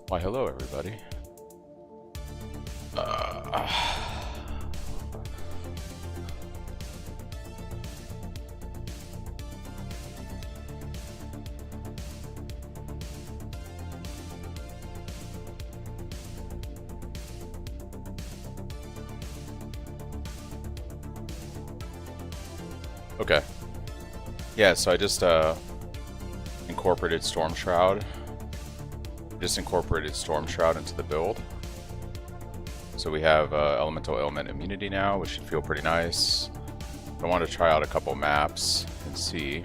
Why, hello, everybody. Okay. Yeah, so I just incorporated Storm Shroud. Just incorporated Storm Shroud into the build. So we have Elemental Ailment immunity now, which should feel pretty nice. I want to try out a couple maps and see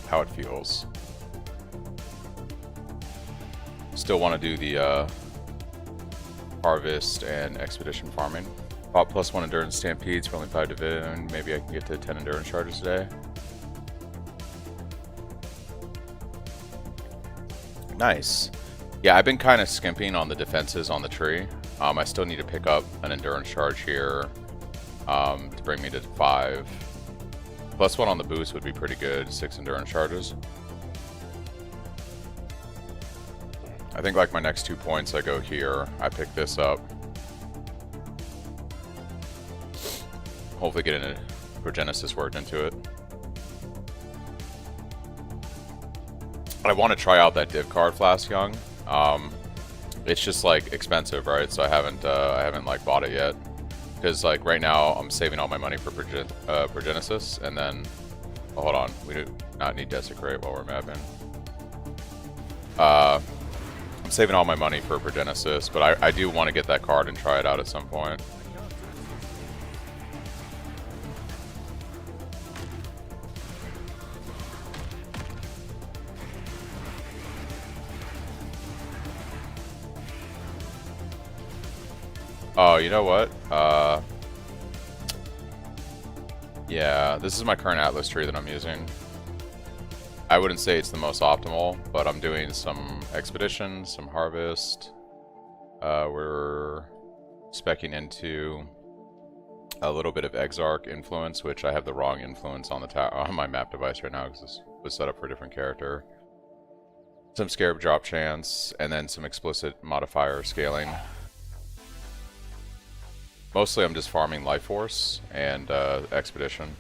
how it feels. Still want to do the Harvest and Expedition farming. Bought +1 Endurance Stampedes for only 5 Division. Maybe I can get to 10 Endurance Charges today. Nice. Yeah, I've been kind of skimping on the defenses on the tree. I still need to pick up an Endurance Charge here to bring me to 5. +1 on the boost would be pretty good. 6 Endurance Charges. I think like my next 2 points, I go here. I pick this up. Hopefully get a Progenesis worked into it. I want to try out that div card, Flask Young. It's just like expensive, right? So I haven't like bought it yet because like right now I'm saving all my money for Progenesis, and then hold on, we do not need Desecrate while we're mapping. I'm saving all my money for Progenesis, but I do want to get that card and try it out at some point. Oh, you know what? Yeah, this is my current Atlas tree that I'm using. I wouldn't say it's the most optimal, but I'm doing some Expedition, some Harvest. We're speccing into a little bit of Exarch influence, which I have the wrong influence on the on my map device right now because this was set up for a different character. Some Scarab drop chance, and then some explicit modifier scaling. Mostly I'm just farming Life Force and Expedition.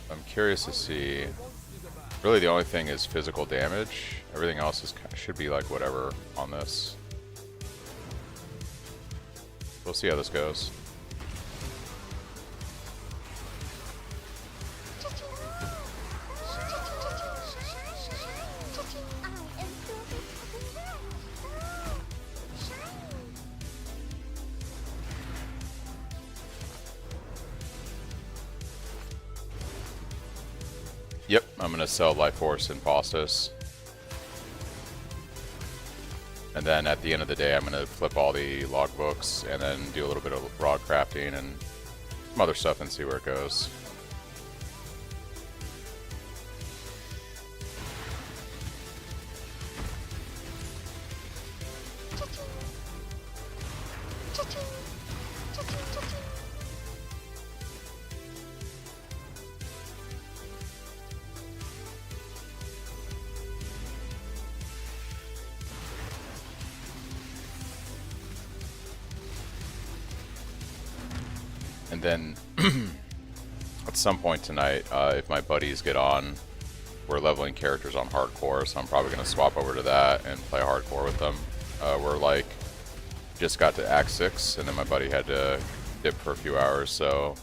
I'm curious to see. Really the only thing is physical damage. Everything else is should be like whatever on this. We'll see how this goes. Yep, I'm going to sell Life Force and Faustus. And then at the end of the day, I'm going to flip all the logbooks and then do a little bit of raw crafting and some other stuff and see where it goes. And then at some point tonight, if my buddies get on, we're leveling characters on hardcore, so I'm probably going to swap over to that and play hardcore with them. We're like, just got to Act 6, and then my buddy had to dip for a few hours, so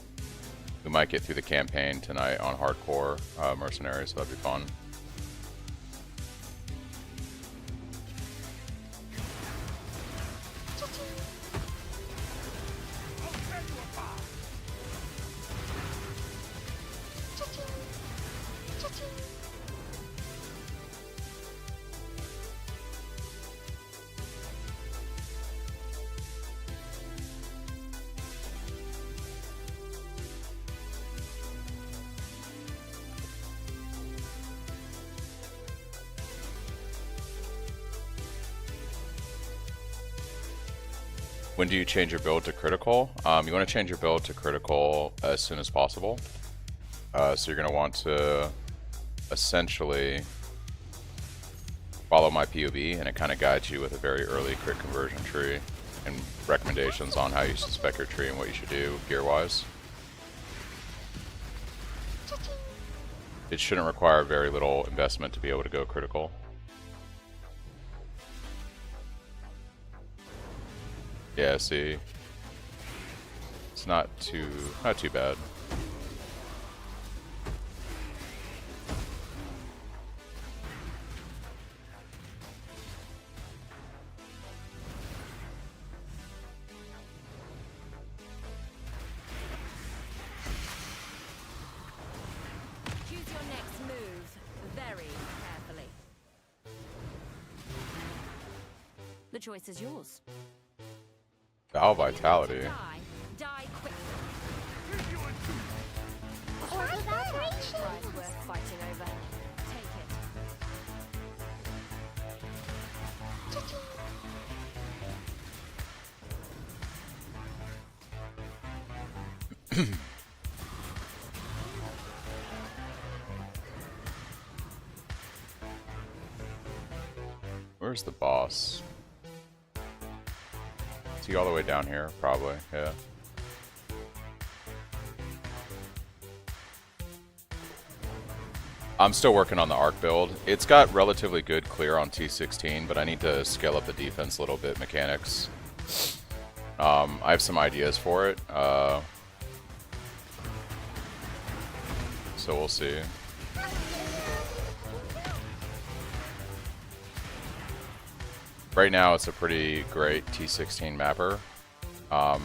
we might get through the campaign tonight on hardcore Mercenary, so that'd be fun. When do you change your build to critical? You want to change your build to critical as soon as possible. So you're going to want to essentially follow my POV, and it kind of guides you with a very early crit conversion tree and recommendations on how you should spec your tree and what you should do gear-wise. It shouldn't require very little investment to be able to go critical. Yeah, see, it's not too bad. The choice is yours. Val Vitality. Die quickly. Prize Worth fighting over. Take it. Where's the boss? Is he all the way down here? Probably, yeah. I'm still working on the arc build. It's got relatively good clear on T16, but I need to scale up the defense a little bit, mechanics. I have some ideas for it, so we'll see. Right now, it's a pretty great T16 mapper, and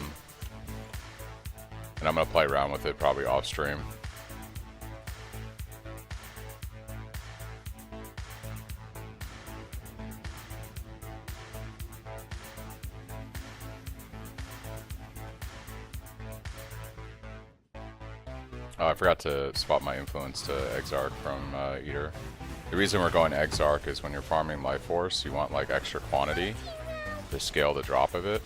I'm gonna play around with it probably off stream. Oh, I forgot to swap my influence to Exarch from Eater. The reason we're going Exarch is when you're farming Life Force, you want like extra quantity to scale the drop of it,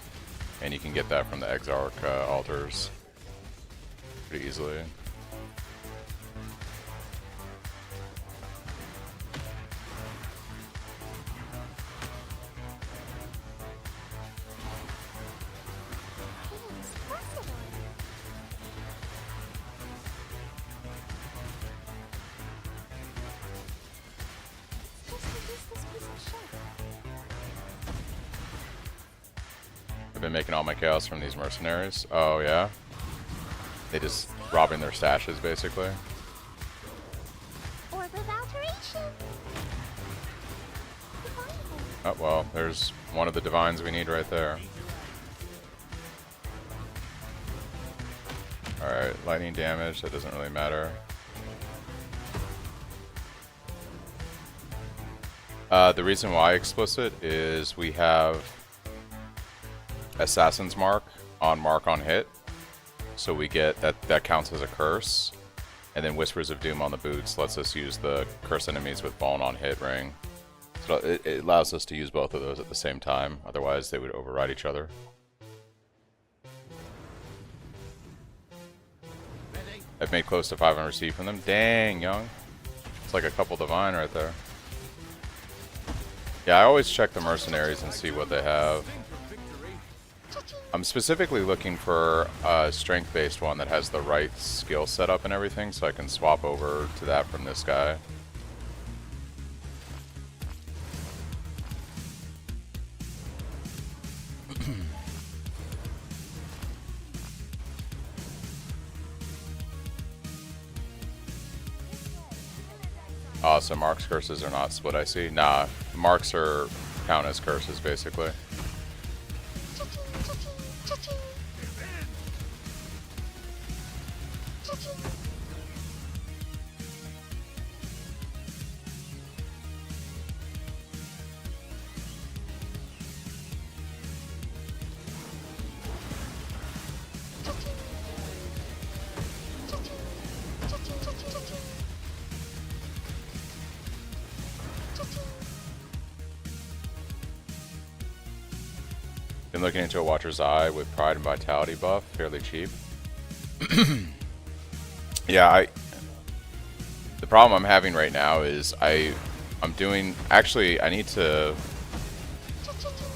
and you can get that from the Exarch altars pretty easily. I've been making all my chaos from these mercenaries. Oh yeah? They just robbing their stashes basically. Or with alteration. Oh well, there's one of the divines we need right there. Alright, lightning damage, that doesn't really matter. The reason why explicit is we have Assassin's Mark on hit, so we get that counts as a curse, and then Whispers of Doom on the boots lets us use the curse enemies with bone on hit ring. So it allows us to use both of those at the same time, otherwise they would override each other. I've made close to 500 C from them. Dang, young. It's like a couple divine right there. Yeah, I always check the mercenaries and see what they have. I'm specifically looking for a strength-based one that has the right skill setup and everything, so I can swap over to that from this guy. So Mark's curses are not split, I see. Nah, Marks are count as curses, basically. Been looking into a Watcher's Eye with Pride and Vitality buff, fairly cheap. Yeah, The problem I'm having right now is I'm doing, actually I need to,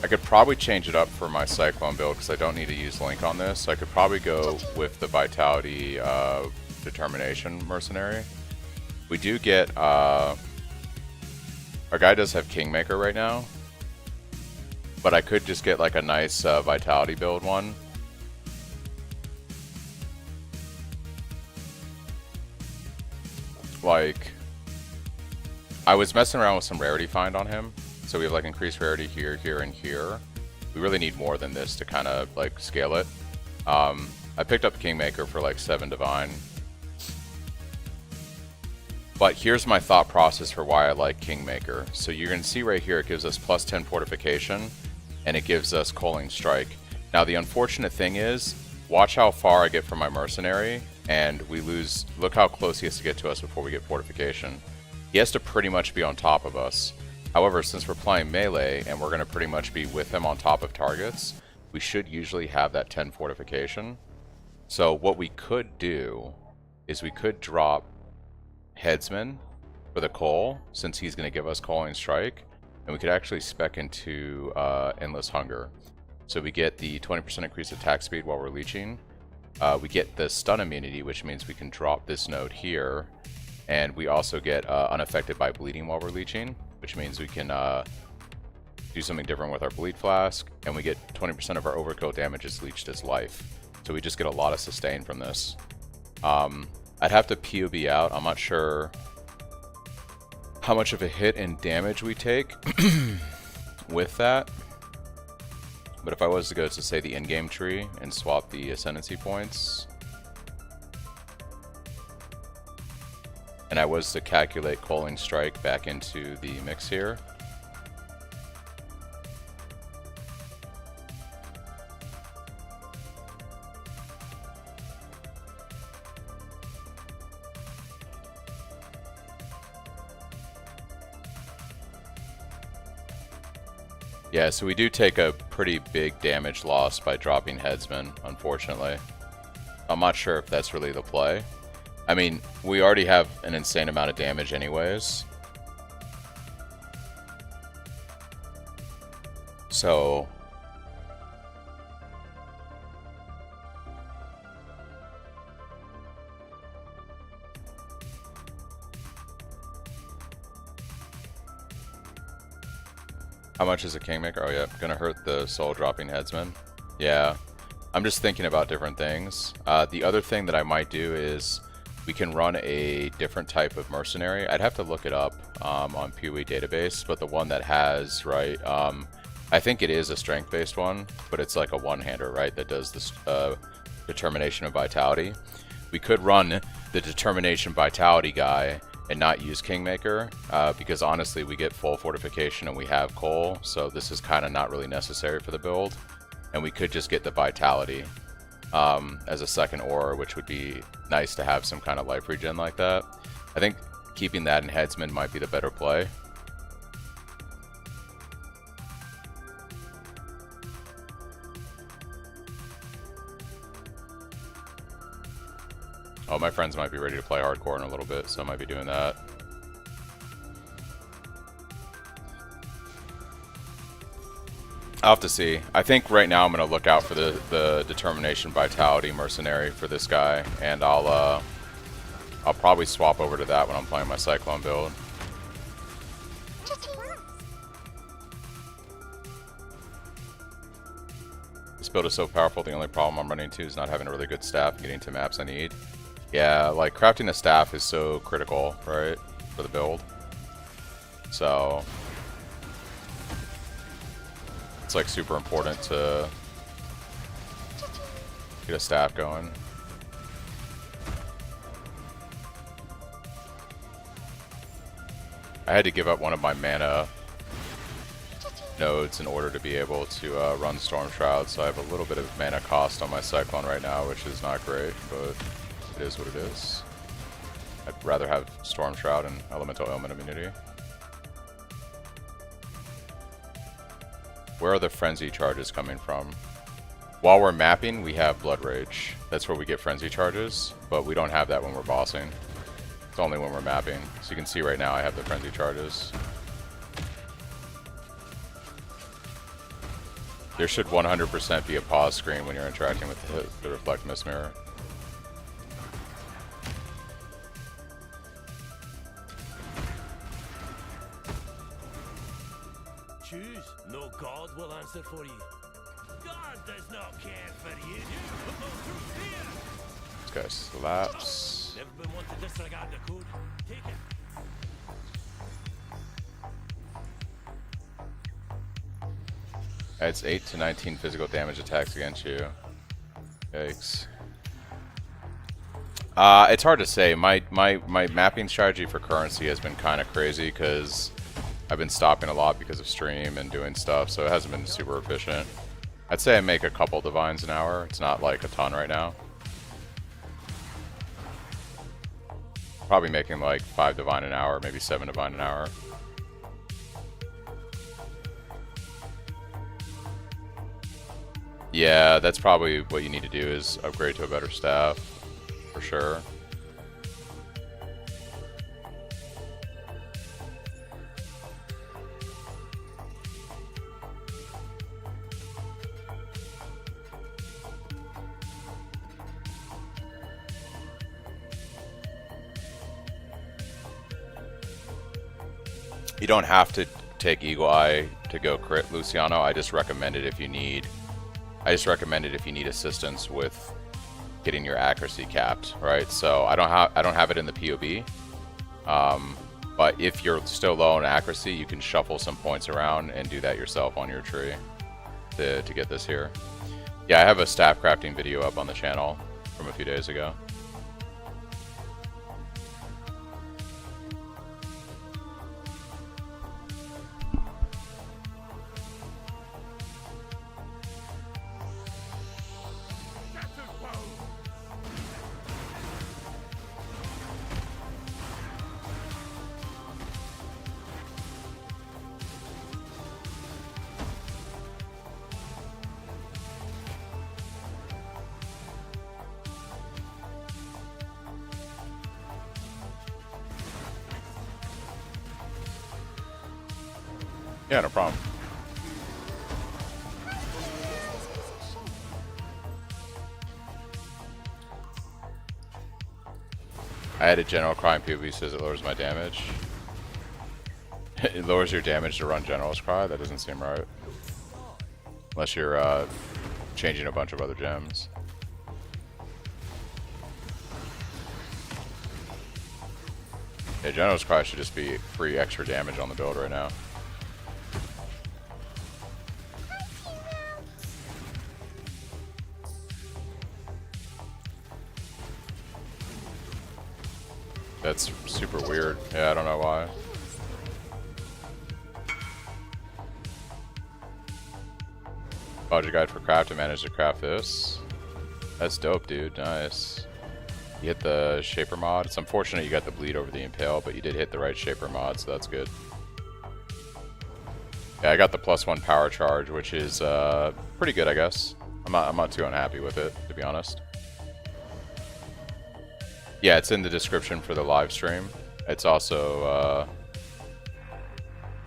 I could probably change it up for my Cyclone build because I don't need to use Link on this. So I could probably go with the Vitality Determination Mercenary. We do get, our guy does have Kingmaker right now, but I could just get like a nice Vitality build one. Like, I was messing around with some rarity find on him. So we have like increased rarity here, here, and here. We really need more than this to kind of like scale it. I picked up Kingmaker for like 7 Divine. But here's my thought process for why I like Kingmaker. So you're going to see right here, it gives us plus 10 fortification, and it gives us Culling Strike. Now the unfortunate thing is, watch how far I get from my Mercenary, and we lose, look how close he has to get to us before we get fortification. He has to pretty much be on top of us. However, since we're playing melee, and we're going to pretty much be with him on top of targets, we should usually have that 10 fortification. So what we could do, is we could drop Headsman for the Coal, since he's going to give us Culling Strike, and we could actually spec into Endless Hunger. So we get the 20% increased attack speed while we're leeching. We get the stun immunity, which means we can drop this node here, and we also get unaffected by bleeding while we're leeching, which means we can do something different with our bleed flask, and we get 20% of our overkill damage is leeched as life. So we just get a lot of sustain from this. I'd have to POB out. I'm not sure how much of a hit in damage we take with that. But if I was to go to, say, the in-game tree and swap the ascendancy points, and I was to calculate Culling Strike back into the mix here, yeah, so we do take a pretty big damage loss by dropping Headsman, unfortunately. I'm not sure if that's really the play. I mean, we already have an insane amount of damage anyways. So how much is a Kingmaker? Oh yeah, gonna hurt the soul dropping Headsman. Yeah, I'm just thinking about different things. The other thing that I might do is we can run a different type of Mercenary. I'd have to look it up on PoE database, but the one that has, right, I think it is a strength-based one, but it's like a one-hander, right, that does this Determination of Vitality. We could run the Determination Vitality guy and not use Kingmaker, because honestly we get full fortification and we have coal, so this is kind of not really necessary for the build, and we could just get the Vitality as a second aura, which would be nice to have some kind of life regen like that. I think keeping that in Headsman might be the better play. Oh, my friends might be ready to play hardcore in a little bit, so I might be doing that. I'll have to see. I think right now I'm going to look out for the Determination Vitality Mercenary for this guy, and I'll probably swap over to that when I'm playing my Cyclone build. This build is so powerful, the only problem I'm running into is not having a really good staff and getting to maps I need. Yeah, like crafting a staff is so critical, right, for the build. So it's like super important to get a staff going. I had to give up one of my mana nodes in order to be able to run Storm Shroud, so I have a little bit of mana cost on my Cyclone right now, which is not great, but it is what it is. I'd rather have Storm Shroud and Elemental Ailment immunity. Where are the Frenzy charges coming from? While we're mapping, we have Blood Rage. That's where we get Frenzy charges, but we don't have that when we're bossing. It's only when we're mapping. So you can see right now I have the frenzy charges. There should 100% be a pause screen when you're interacting with the reflect mist mirror. Choose. No God will answer for you. God does not care for you. You will go through fear. This guy slaps. Never been one to disregard the code. Take it. It's 8 to 19 physical damage attacks against you. Yikes. It's hard to say. My mapping strategy for currency has been kind of crazy because I've been stopping a lot because of stream and doing stuff, so it hasn't been super efficient. I'd say I make a couple divines an hour. It's not like a ton right now. Probably making like 5 divine an hour, maybe 7 divine an hour. Yeah, that's probably what you need to do is upgrade to a better staff, for sure. You don't have to take Eagle Eye to go crit Luciano. I just recommend it if you need assistance with getting your accuracy capped, right? So I don't have it in the POB. But if you're still low on accuracy, you can shuffle some points around and do that yourself on your tree to get this here. Yeah, I have a staff crafting video up on the channel from a few days ago. Yeah, no problem. I had a general cry and POV says it lowers my damage. It lowers your damage to run general's cry? That doesn't seem right. Unless you're changing a bunch of other gems. Yeah, general's cry should just be free extra damage on the build right now. That's super weird. Yeah, I don't know why. Project guide for craft and manage to craft this. That's dope, dude. Nice. You hit the shaper mod. It's unfortunate you got the bleed over the impale, but you did hit the right shaper mod, so that's good. Yeah, I got the +1 power charge, which is pretty good, I guess. I'm not too unhappy with it, to be honest. Yeah, it's in the description for the live stream. It's also,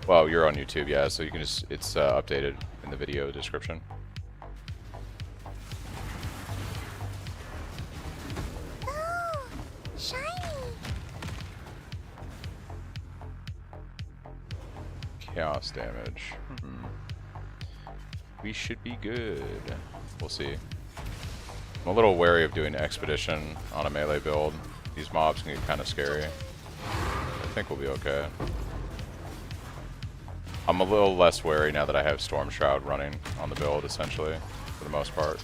well, you're on YouTube, yeah, so you can just, it's updated in the video description. Oh, shiny. Chaos damage. We should be good. We'll see. I'm a little wary of doing expedition on a melee build. These mobs can get kind of scary. I think we'll be okay. I'm a little less wary now that I have Storm Shroud running on the build, essentially, for the most part.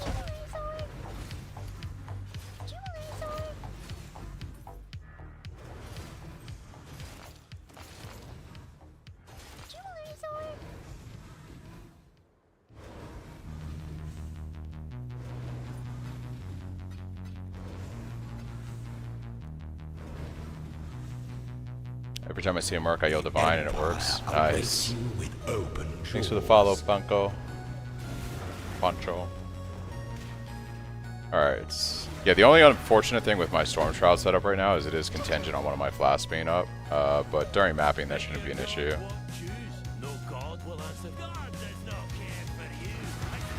Every time I see a Merc, I yell Divine and it works. Nice. Thanks for the follow, Pancho. Alright. Yeah, the only unfortunate thing with my Storm Shroud setup right now is it is contingent on one of my flasks being up. But during mapping, that shouldn't be an issue.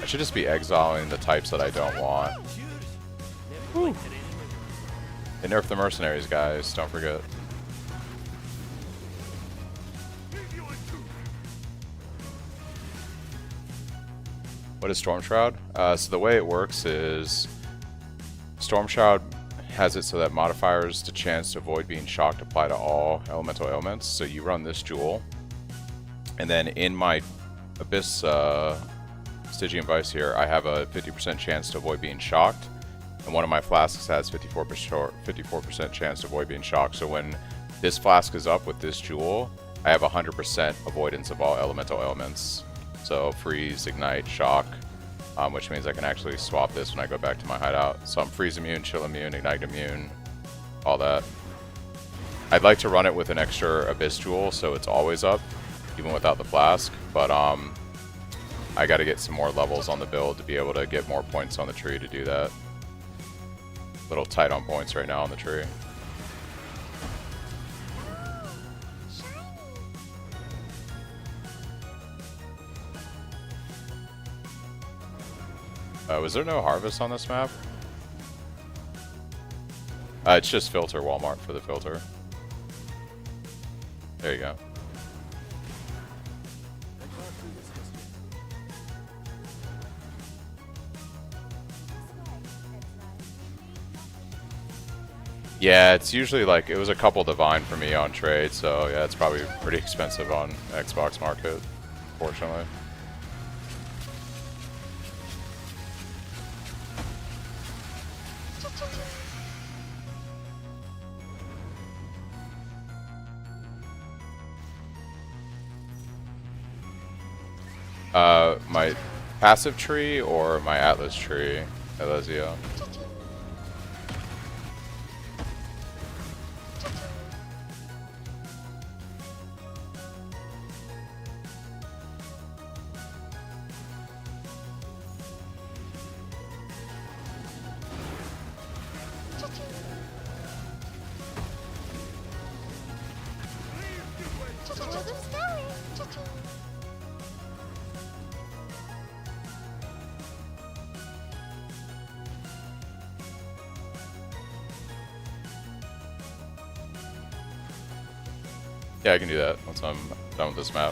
I should just be exiling the types that I don't want. Woo. They nerfed the Mercenaries, guys. Don't forget. What is Storm Shroud? So the way it works is Storm Shroud has it so that modifiers to chance to avoid being shocked apply to all elemental ailments. So you run this jewel, and then in my Abyss Stygian Vice here, I have a 50% chance to avoid being shocked, and one of my flasks has 54% chance to avoid being shocked. So when this flask is up with this jewel, I have 100% avoidance of all elemental ailments. So freeze, ignite, shock, which means I can actually swap this when I go back to my hideout. So I'm freeze immune, chill immune, ignite immune, all that. I'd like to run it with an extra Abyss jewel so it's always up, even without the flask, but I gotta get some more levels on the build to be able to get more points on the tree to do that. A little tight on points right now on the tree. Was there no harvest on this map? It's just filter Walmart for the filter. There you go. Yeah, it's usually like, it was a couple divine for me on trade, so yeah, it's probably pretty expensive on Xbox Market, fortunately. My passive tree or my Atlas tree, Alessia? Yeah, I can do that once I'm done with this map.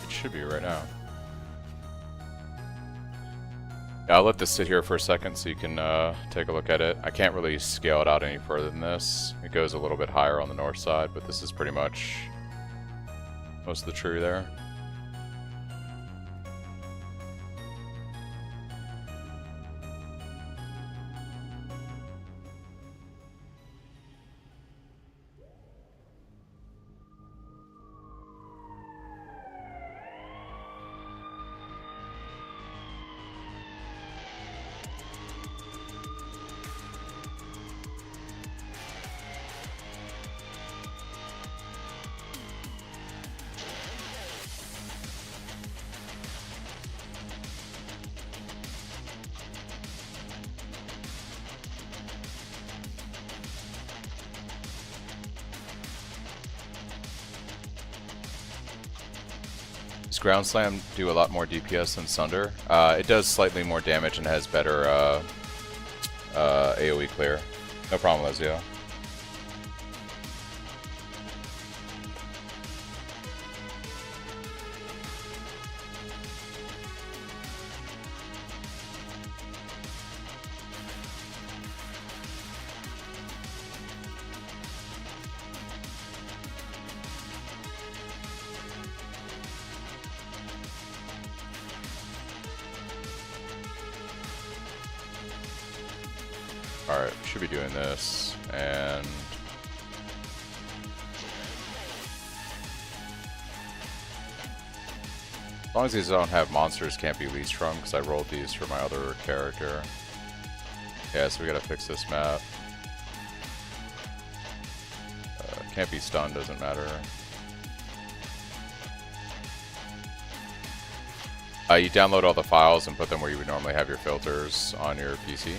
It should be right now. Yeah, I'll let this sit here for a second so you can take a look at it. I can't really scale it out any further than this. It goes a little bit higher on the north side, but this is pretty much most of the tree there. Does Ground Slam do a lot more DPS than Sunder? It does slightly more damage and has better AoE clear. No problem, Lezio. Alright, should be doing this, and as long as these don't have monsters can't be leased from, because I rolled these for my other character. Yeah, so we gotta fix this map. Can't be stunned, doesn't matter. You download all the files and put them where you would normally have your filters on your PC.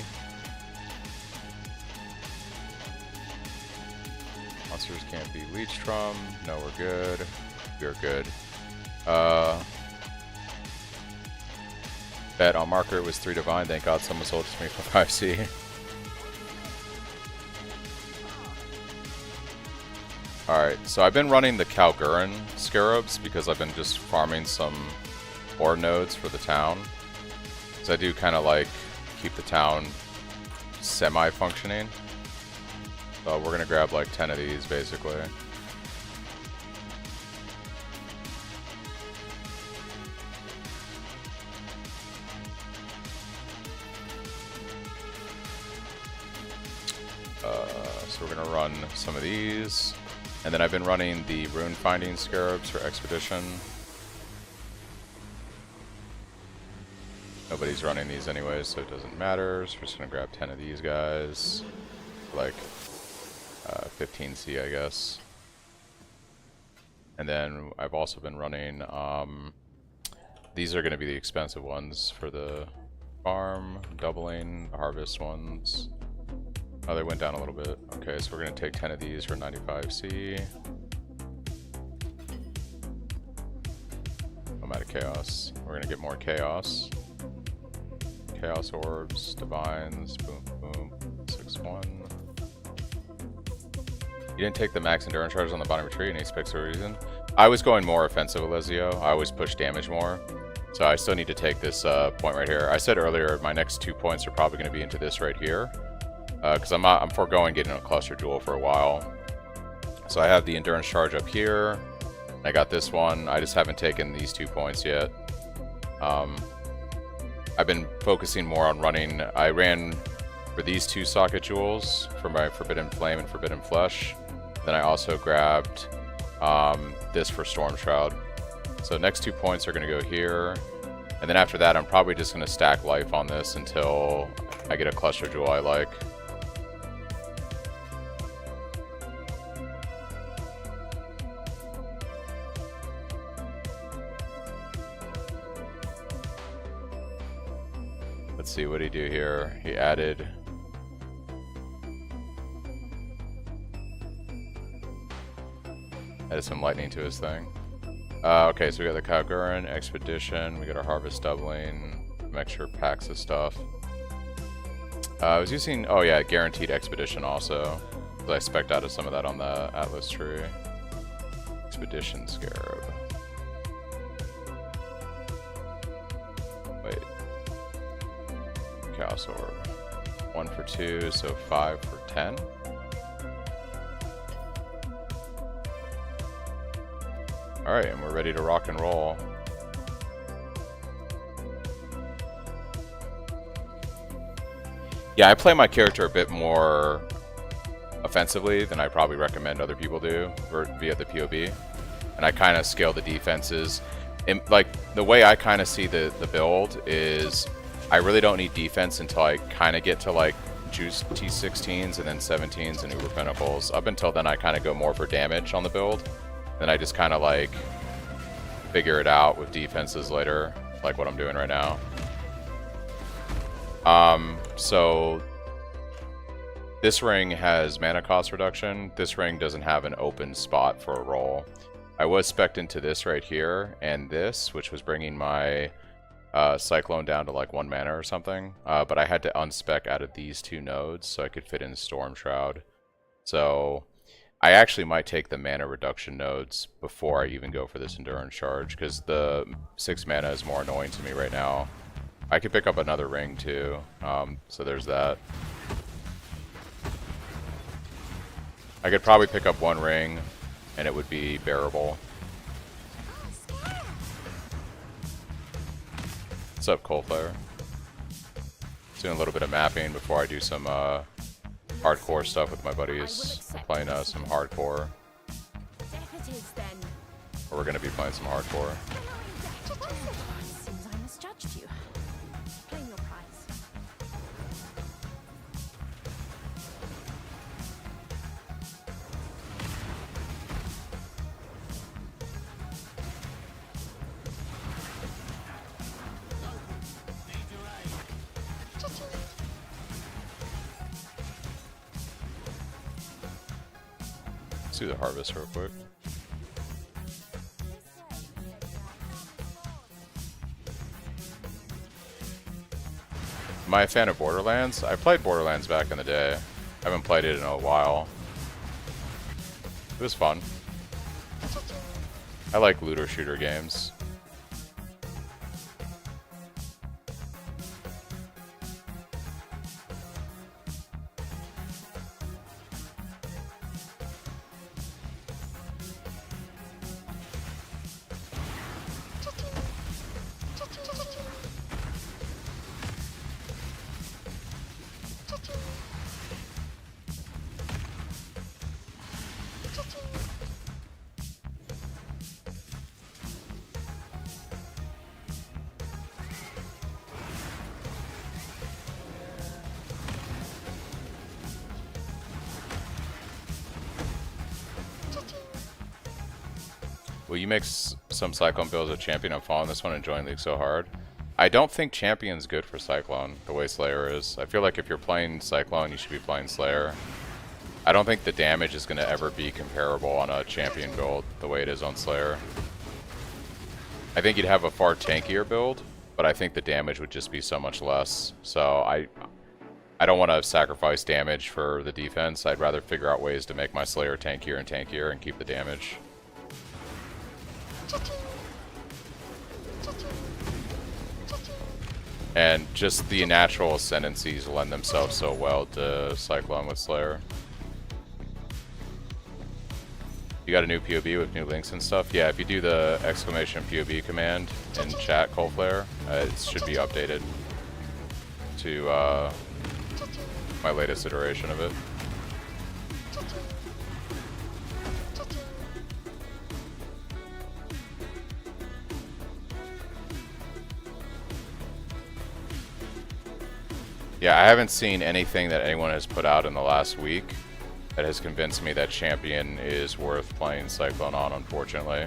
Monsters can't be leached from. No, we're good. We're good. Bet on marker it was 3 divine. Thank God someone sold it to me for 5C. Alright, so I've been running the Kalgurin scarabs because I've been just farming some ore nodes for the town. Because I do kind of like keep the town semi-functioning. So we're gonna grab like 10 of these basically. So we're gonna run some of these. And then I've been running the rune finding scarabs for expedition. Nobody's running these anyways, so it doesn't matter. So we're just gonna grab 10 of these guys. Like 15C, I guess. And then I've also been running, these are gonna be the expensive ones for the farm, doubling, the harvest ones. Oh, they went down a little bit. Okay, so we're gonna take 10 of these for 95C. I'm out of chaos. We're gonna get more chaos. Chaos orbs, divines, boom, boom, 6-1. You didn't take the max endurance charges on the bottom of the tree, any specific reason? I was going more offensive with Ezio. I always push damage more. So I still need to take this point right here. I said earlier, my next 2 points are probably gonna be into this right here. Because I'm foregoing getting a cluster jewel for a while. So I have the endurance charge up here. I got this one. I just haven't taken these 2 points yet. I've been focusing more on running. I ran for these 2 socket jewels for my Forbidden Flame and Forbidden Flesh. Then I also grabbed this for Storm Shroud. So next 2 points are going to go here. And then after that, I'm probably just going to stack life on this until I get a cluster jewel I like. Let's see, what did he do here? He added... some lightning to his thing. Okay, so we got the Kalgurin, Expedition, we got our Harvest doubling, some extra packs of stuff. I was using, oh yeah, Guaranteed Expedition also. I spec'd out of some of that on the Atlas tree. Expedition Scarab. Wait. Chaos Orb. 1 for 2, so 5 for 10. Alright, and we're ready to rock and roll. Yeah, I play my character a bit more offensively than I probably recommend other people do via the POB. And I kind of scale the defenses. And, like, the way I kind of see the build is I really don't need defense until I kind of get to, like, juice T16s and then 17s and Uber Pinnacles. Up until then, I kind of go more for damage on the build. Then I just kind of, like, figure it out with defenses later, like what I'm doing right now. So this ring has mana cost reduction. This ring doesn't have an open spot for a roll. I was spec'd into this right here and this, which was bringing my Cyclone down to like 1 mana or something. But I had to unspec out of these 2 nodes so I could fit in Storm Shroud. So I actually might take the mana reduction nodes before I even go for this endurance charge, because the 6 mana is more annoying to me right now. I could pick up another ring too, so there's that. I could probably pick up 1 ring and it would be bearable. What's up, Coldfire? Doing a little bit of mapping before I do some hardcore stuff with my buddies. We're playing some hardcore. Or we're going to be playing some hardcore. Seems I misjudged you. Claim your prize. do the harvest real quick. Am I a fan of Borderlands? I played Borderlands back in the day. I haven't played it in a while. It was fun. I like looter shooter games. Will you make some Cyclone builds with Champion? I'm following this one and enjoying League so hard. I don't think Champion's good for Cyclone, the way Slayer is. I feel like if you're playing Cyclone, you should be playing Slayer. I don't think the damage is going to ever be comparable on a Champion build, the way it is on Slayer. I think you'd have a far tankier build, but I think the damage would just be so much less. So I don't want to sacrifice damage for the defense. I'd rather figure out ways to make my Slayer tankier and tankier and keep the damage. And just the natural ascendancies lend themselves so well to Cyclone with Slayer. You got a new POB with new links and stuff? Yeah, if you do the exclamation POB command in chat, Coldflare, it should be updated to my latest iteration of it. Yeah, I haven't seen anything that anyone has put out in the last week that has convinced me that Champion is worth playing Cyclone on, unfortunately.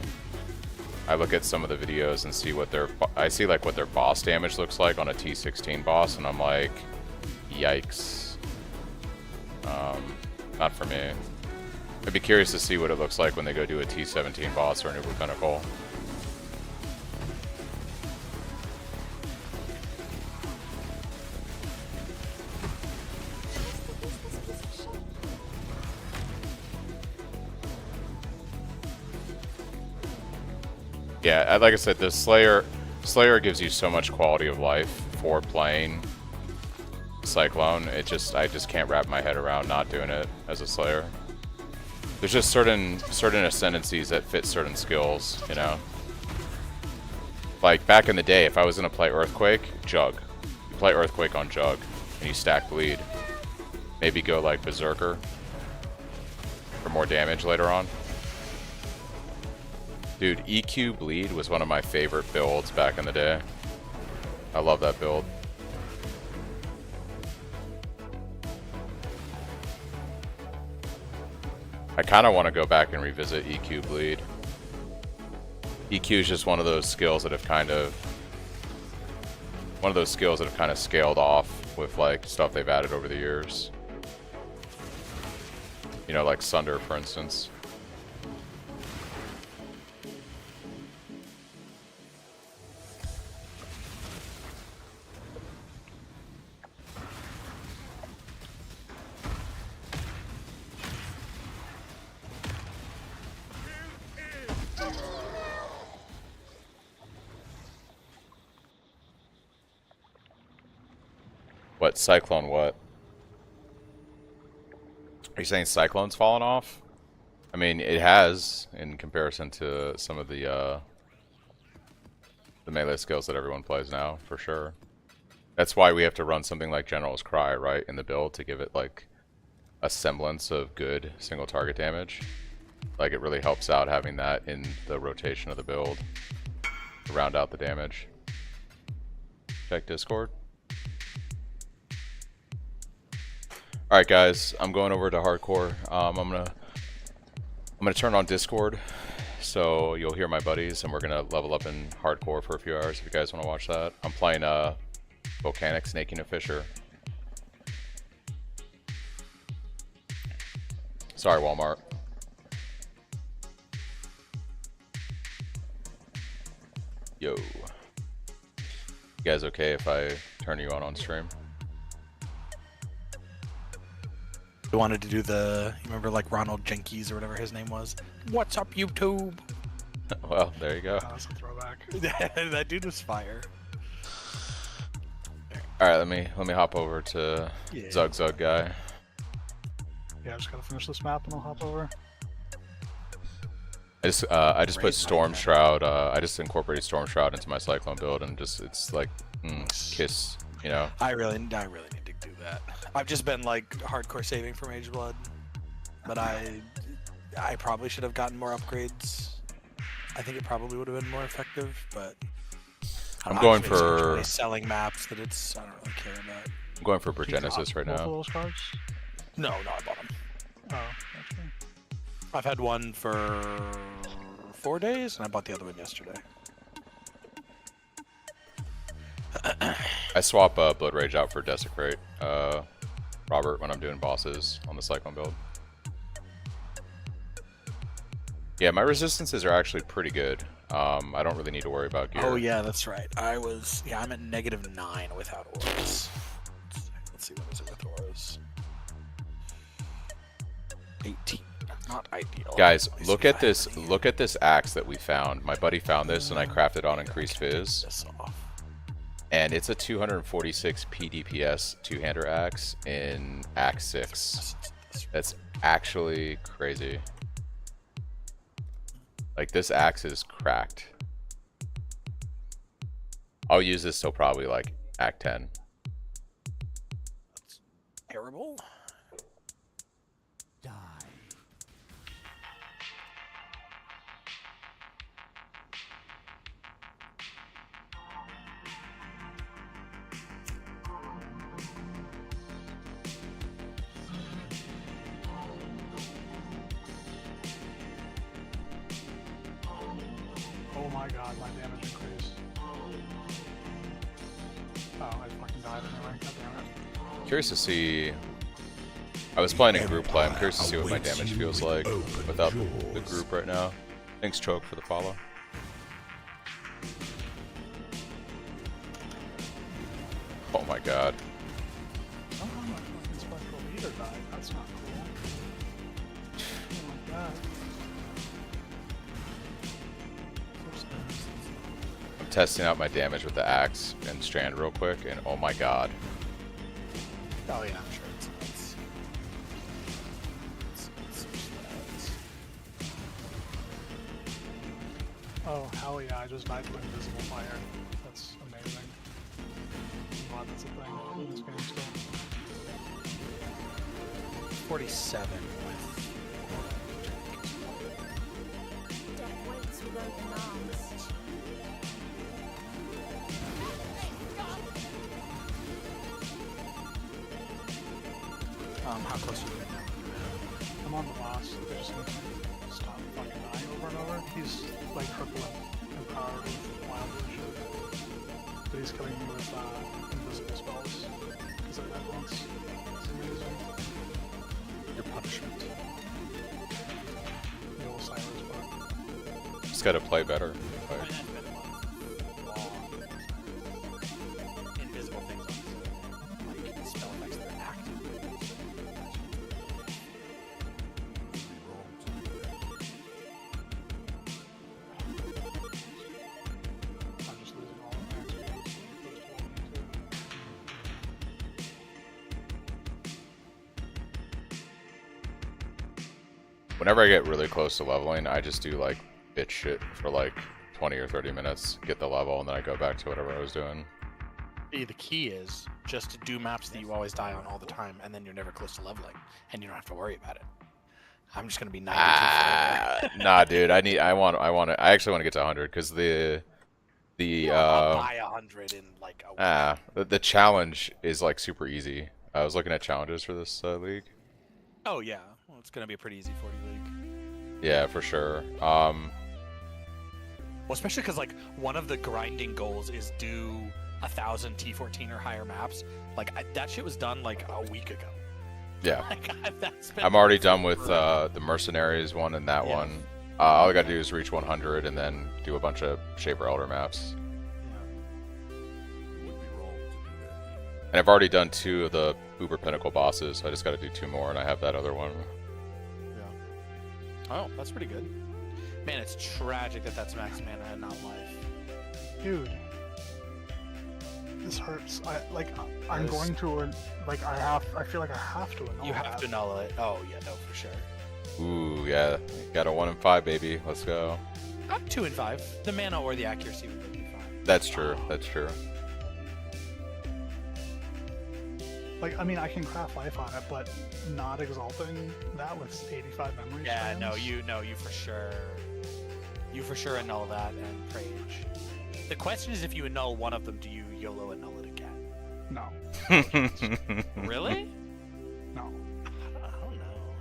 I look at some of the videos and see what I see like what their boss damage looks like on a T16 boss, and I'm like, yikes. Not for me. I'd be curious to see what it looks like when they go do a T17 boss or an Uber Pinnacle. Yeah, like I said, the Slayer gives you so much quality of life for playing Cyclone. I just can't wrap my head around not doing it as a Slayer. There's just certain ascendancies that fit certain skills, you know. Like back in the day, if I was gonna play Earthquake, Jug. You play Earthquake on Jug, and you stack bleed. Maybe go like Berserker for more damage later on. Dude, EQ Bleed was one of my favorite builds back in the day. I love that build. I kind of want to go back and revisit EQ Bleed. EQ is just one of those skills that have kind of scaled off with like stuff they've added over the years. You know, like Sunder, for instance. What, Cyclone what? Are you saying Cyclone's fallen off? I mean, it has in comparison to some of the melee skills that everyone plays now, for sure. That's why we have to run something like General's Cry, right, in the build to give it like a semblance of good single target damage. Like it really helps out having that in the rotation of the build to round out the damage. Check Discord. Alright guys, I'm going over to hardcore. I'm gonna turn on Discord so you'll hear my buddies, and we're gonna level up in hardcore for a few hours if you guys want to watch that. I'm playing Volcanic Snaking a Fisher. Sorry, Walmart. Yo. You guys okay if I turn you on stream? We wanted to do the, you remember like Ronald Jenkins or whatever his name was? What's up, YouTube? Well, there you go. Oh, that's a throwback. That dude was fire. All right, let me hop over to Yeah. Zug guy. Yeah, I just gotta finish this map and I'll hop over. I just put Raise Storm my Shroud. I just incorporated Storm Shroud into my Cyclone build, and just it's like kiss, you know. I really need to do that. I've just been like hardcore saving for Mage Blood, but I probably should have gotten more upgrades. I think it probably would have been more effective, but I'm going just so much for money selling maps that it's I don't really care about. I'm going for Did you Genesis drop right both of now. those cards? No, I bought them. Oh, actually. I've had one for 4 days, and I bought the other one yesterday. I swap Blood Rage out for Desecrate, Robert, when I'm doing bosses on the Cyclone build. Yeah, my resistances are actually pretty good. I don't really need to worry about gear. Oh yeah, that's right. I'm at -9 without auras. Let's see, what is it with auras? 18. Not ideal. Guys, Let me look see if at I have this. any. Look at this axe that we found. My buddy found this, and I crafted on increased fizz. This off. And it's a 246 PDPS two-hander axe in Axe 6. That's actually crazy. Like, this axe is cracked. I'll use this till probably like Act 10. That's terrible. Die. Oh my god, my damage increased. Oh, I fucking died anyway. God damn it. Curious to see. I was playing a group play. I'm curious to see what my damage feels like without the group right now. Thanks, Choke, for the follow. Oh my god. Oh, my fucking spectral leader died. That's not cool. Oh my god. I'm testing out my damage with the axe and strand real quick, and oh my god. Oh yeah, I'm sure it's Oh, hell yeah, I just died to invisible fire. That's amazing. I'm glad that's a thing in this game still. 47 with. Death waits with open arms. How close are you now? I'm on the boss. They just need to stop fucking dying over and over. He's like crippling and powered with wild and shit. But he's killing me with invisible spells. Because I died once. It's amazing. Your punishment. The old Cyrus bug. Just gotta play better. Like, Invisible things on like spell effects that are active. I'm just losing all of my XP. whenever I get really close to leveling, I just do like bitch shit for like 20 or 30 minutes, get the level, and then I go back to whatever I was doing. The key is just to do maps that you always die on all the time, and then you're never close to leveling, and you don't have to worry about it. I'm just gonna be 92 forever. Nah, dude. I actually want to get to 100 because I'll buy 100 in like a week. the challenge is like super easy. I was looking at challenges for this league. Oh yeah, well it's gonna be a pretty easy 40 league. Yeah, for sure. Well, especially because like one of the grinding goals is do 1,000 T14 or higher maps. Like that shit was done like a week ago. Yeah. Like, that's been I'm already done with the Mercenaries one and that Yeah. one. All I gotta do is reach 100 and then do a bunch of Shaper Elder maps. It would be wrong to do that. And I've already done 2 of the Uber Pinnacle bosses, so I just gotta do 2 more, and I have that other one. Yeah. Oh, that's pretty good. Man, it's tragic that that's max mana and not life. Dude, this hurts. I'm This- going to I feel like I have to annul You have that. to null it. Oh yeah, no, for sure. Ooh, yeah. Got a 1 in 5, baby. Let's go. 2 and 5. The mana or the accuracy would be fine. That's true. That's true. Like, I mean, I can craft life on it, but not exalting that with 85 memory Yeah, no, strands? you for sure. You for sure annul that and Prage. The question is, if you annul one of them, do you YOLO annul it again? No. Really? No. I don't know.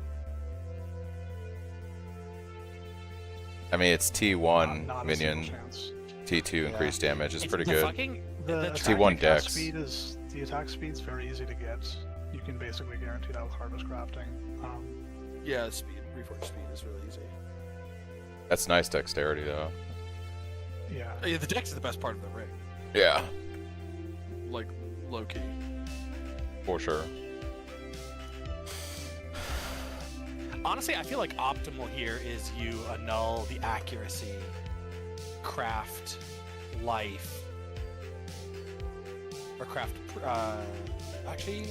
I mean, it's T1 Not a minion, single chance. T2 increased damage. It's pretty the good. Fucking, The the attacking T1 cast dex. speed is the attack speed's very easy to get. You can basically guarantee that with harvest crafting. Yeah, speed, reforged speed is really easy. That's nice dexterity, though. Yeah. Yeah, the dex is the best part of the ring. Yeah, Like, low key. for sure. Honestly, I feel like optimal here is you annul the accuracy, craft, life, or craft. Actually,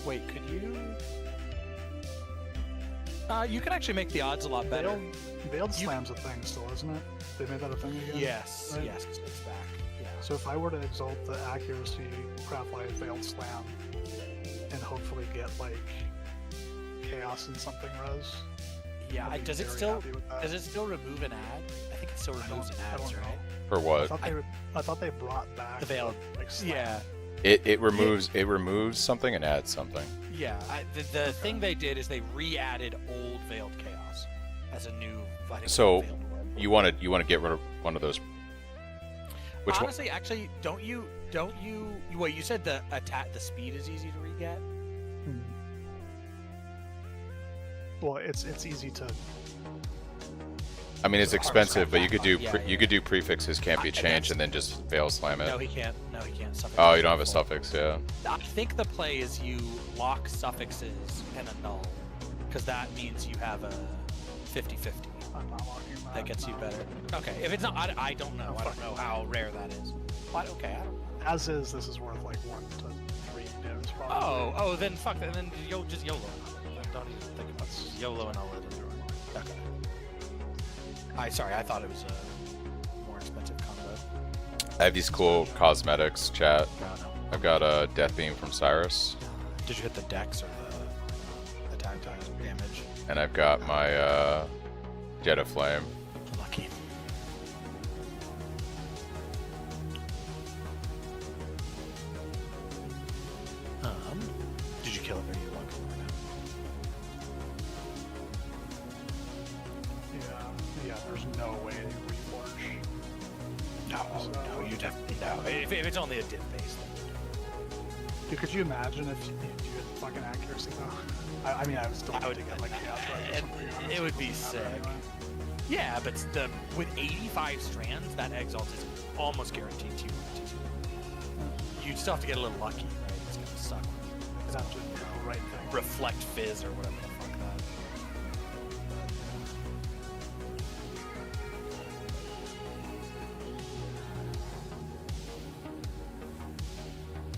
wait, could you? You could actually make the odds a lot better. Veiled Slam's a thing still, isn't it? They made that a thing again? Yes, Right? yes, it's back. Yeah. So if I were to exalt the accuracy, craft life, Veiled Slam, and hopefully get, like, Chaos and something res. Yeah. I'd be Does it very still? happy with that. Does it still remove an ad? I think it still I removes don't- an I ads, don't know. right? For what? I thought they brought back The Veiled. like, slam. Yeah. It removes something and adds something. Yeah, the thing they did is they re-added old Veiled Chaos as a new. I think, So, Veiled Ward. You want to get rid of one of those. Which one? Honestly, actually, don't you? Wait, you said the speed is easy to re-get. Hmm. Well, it's easy to. I mean, it's Harvest expensive, but you craft could do back on. you could do prefixes can't be That's- changed and then just veil slam it. No, he can't. No, he can't. Suffix Oh, is you don't have a full. suffix, yeah. I think the play is you lock suffixes and annul, because that means you have a 50-50. I'm not locking that. That gets you no. better. Okay, if it's not, I don't know. I don't know how rare that is. But okay, I don't know. As is, this is worth like 1 to 3 divs probably. Oh, then fuck that. Then you'll just YOLO. Don't even think about it. Just YOLO and I'll let it. Okay. Sorry, I thought it was a more expensive combo. I have these cool cosmetics, chat. No, no. I've got a Death Beam from Cyrus, Did you hit the dex or the attack time damage? and I've got my Jet of Flame. Lucky. Did you kill it or you lucky? Yeah, there's no way you reforge. No, you definitely no. If it's only a div base, Dude, could you imagine if you had fucking accuracy though? I mean, I would still I would- to get like chaos right or something. it would be honestly, sick. anyway. yeah, but with 85 strands, that exalt is almost guaranteed to. You'd still have to get a little lucky, right? It's gonna suck. You'd have to, right thing. Reflect fizz or whatever the fuck that.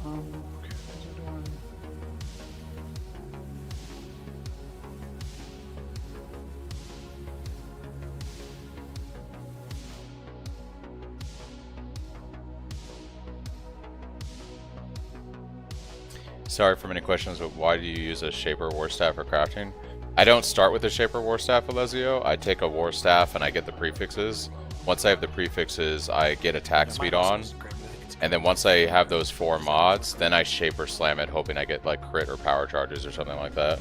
Okay, how's it doing? Sorry for many questions, but why do you use a Shaper War Staff for crafting? I don't start with a Shaper War Staff, Alessio. I take a War Staff and I get the prefixes. Once I have the prefixes, I get attack speed on. And then once I have those 4 mods, then I Shaper Slam it, hoping I get like crit or power charges or something like that,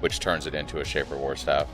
which turns it into a Shaper War Staff.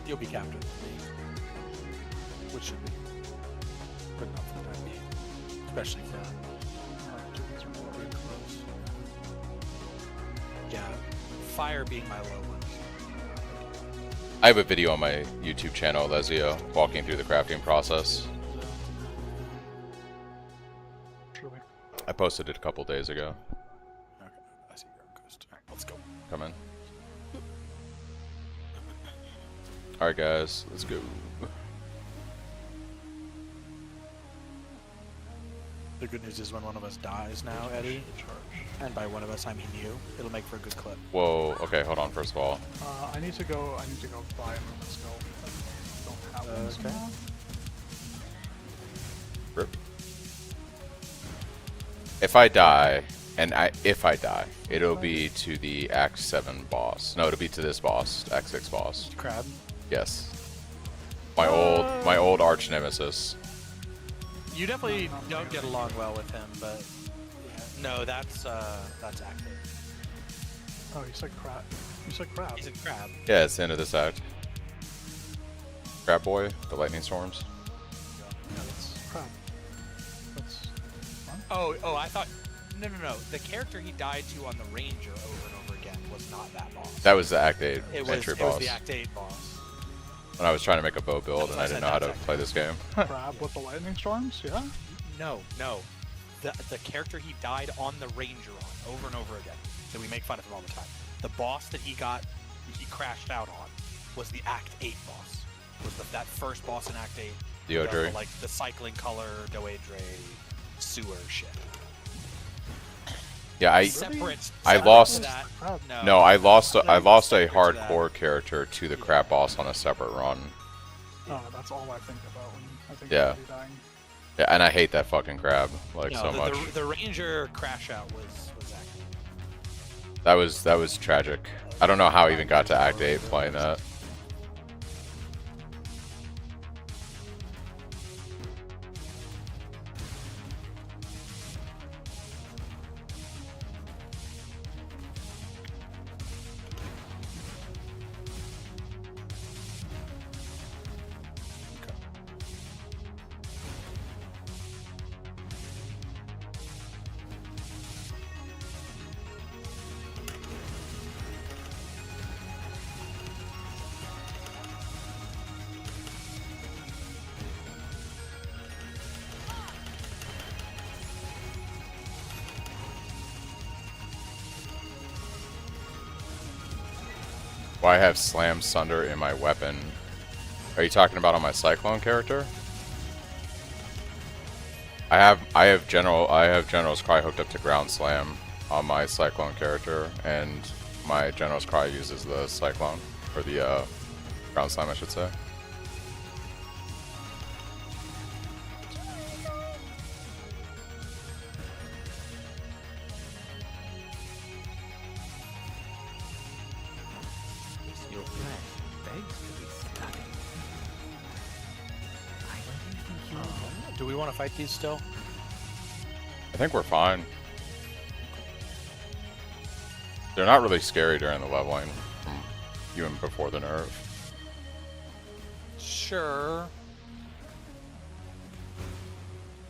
You'll be captain. Which should be good enough for the time being. Especially for yeah, fire being my low one. I have a video on my YouTube channel, Lesio, walking through the crafting process. Truly. I posted it a couple days ago. Okay, I see your ghost. Alright, let's go. Come in. Alright guys, let's go. The good news is when one of us dies now, Eddie, and by one of us I mean you, it'll make for a good clip. Whoa, okay, hold on first of all. I need to go buy a movement skill. I don't have one. Okay. somehow. Rip. If I die, if I die, it'll be to the Act 7 boss. No, it'll be to this boss, Act 6 boss. Crab. Yes. My old arch nemesis. You definitely don't get along well with him, but yeah. No, that's active. Oh, you said crab. You said crab. He's a crab. Yeah, it's the end of this act. Crab boy, the lightning storms. Yeah, that's crab. That's fun. Oh, I thought. No. The character he died to on the Ranger over and over again was not that boss. That was the Act 8 It entry was boss. the Act 8 boss. When I was trying to make a bow build That's and what I I didn't said, know how to that's play this game. Crab with the lightning storms? Yeah. No. The character he died on the Ranger on over and over again. That we make fun of him all the time. The boss that he crashed out on was the Act 8 boss. Was that first boss in Act 8. Deodre. Like the cycling color, Doedre, sewer shit. Yeah, I Separate lost- to that, Crab. no, I lost a Separate to that. hardcore character to the crab boss on a separate run. Oh, that's all I think about when I think Yeah. about you dying. Yeah, and I hate that fucking crab like No, so the, much. The Ranger crash out was active. That was tragic. I don't know how I even got to Act 8 playing that. Why I have Slam Sunder in my weapon? Are you talking about on my Cyclone character? I have General's Cry hooked up to Ground Slam on my Cyclone character, and my General's Cry uses the Cyclone, or the Ground Slam I should say. Your flesh begs to be studied. I don't think you Do we want to fight these still? I think we're fine. They're not really scary during the leveling, from even before the nerf. Sure.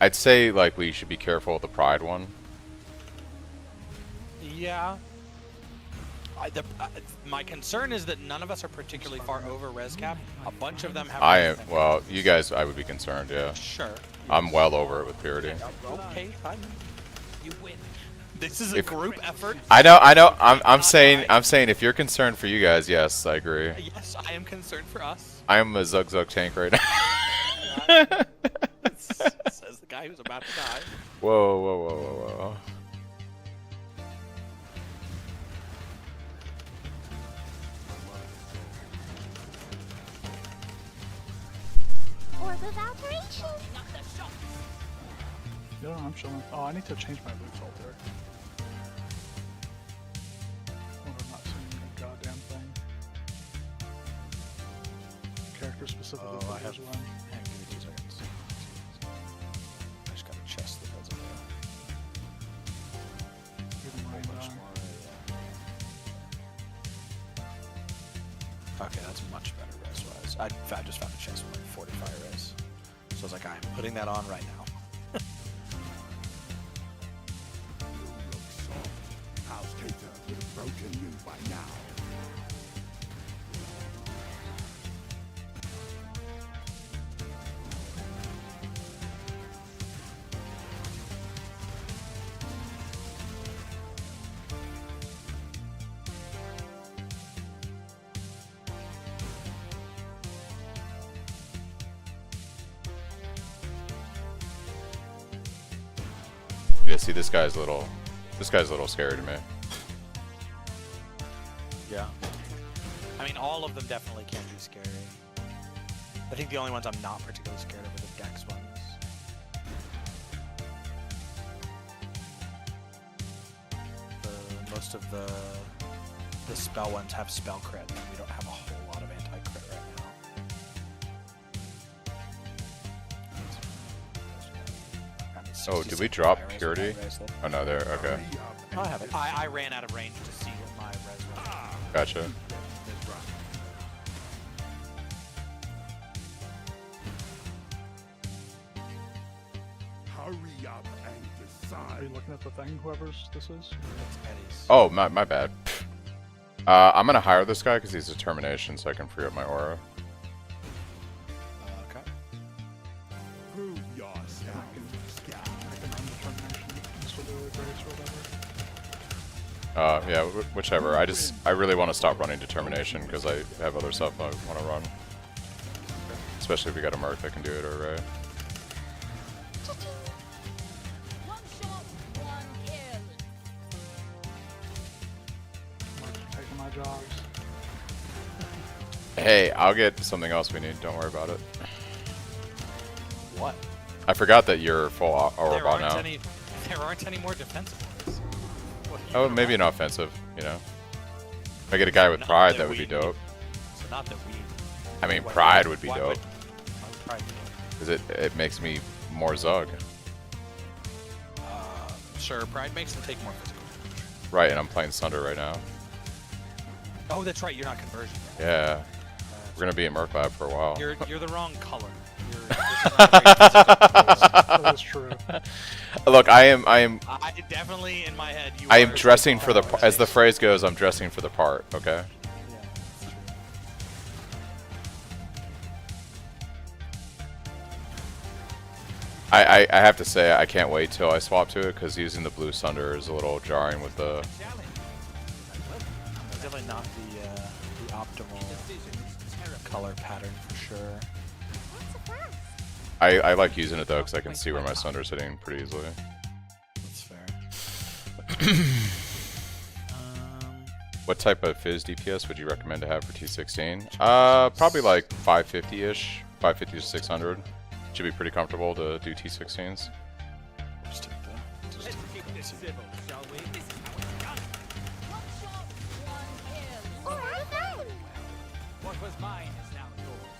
I'd say like we should be careful with the Pride one. Yeah. My concern is that none of us are particularly far over res cap. A bunch of them have. I am, well, you guys, I would be concerned, yeah. Sure. I'm well over it with Purity. Okay, fine. You win. This is a If- group effort. I know. I'm saying if you're concerned for you guys, yes, I agree. Yes, I am concerned for us. I am a Zug Zug tank right now. Says the guy who's about to die. Whoa. Orb of operation. Yeah, I'm chilling. Oh, I need to change my loot filter. Well, I'm not seeing a goddamn thing. Character specific. Oh, I have. one. Hang on, give me 2 seconds. I just got a chest that doesn't Good have mind, much more. Okay, that's much better res wise. just found a chest with like 40 fire rays. So I was like, I'm putting that on right now. House Cater would have broken you by now. Yeah, see, this guy's a little scary to me. Yeah. I mean, all of them definitely can be scary. I think the only ones I'm not particularly scared of are the Dex ones. Most of the spell ones have spell crit, and we don't have a whole lot of anti-crit right now. Oh, did we drop purity? Oh no, there. Okay, I have it. I ran out of range to see what my res was. gotcha. Hurry up and Are you decide. looking at the thing, whoever's this is? It's Eddie's. Oh, my bad. I'm gonna hire this guy because he's determination, so I can free up my aura. Okay. Prove yourself. I can run determination. This will do a grace or whatever. Yeah, whichever. I really want to stop running determination because I have other stuff I want to run. Especially if we got a merc that can do it, or right? One shot, one kill. I'm taking my jobs. Hey, I'll get something else we need. Don't worry about it. What? I forgot that you're full aura There bot aren't now. any. There aren't any more defensive ones. What, you Oh, don't maybe have- an offensive. You know, if I get a guy with Not pride, that that would we be dope. So not that we. I mean, why- pride would be why dope why would pride be dope? because it makes me more Zug. Sure, pride makes them take more physical. Right, and I'm playing Sunder right now. Oh, that's right. You're not conversion. Right? Yeah, we're gonna be at Merc Lab for a while. You're the wrong color. You're, this is not a very physical That is true. Look, I am I definitely in my head. I am dressing for the as the phrase goes. I'm dressing for the part. Okay. Yeah, that's true. I have to say I can't wait till I swap to it because using the blue Sunder is a little jarring with the. It's definitely not the optimal color pattern for sure. I like using it though because I can see where my Sunder's hitting pretty easily. That's fair. What type of fizz DPS would you recommend to have for T16? Probably like 550-ish, 550 to 600. Should be pretty comfortable to do T16s. Just take the. Just take the civil, shall we? One shot, one kill. Alright then. What was mine is now yours.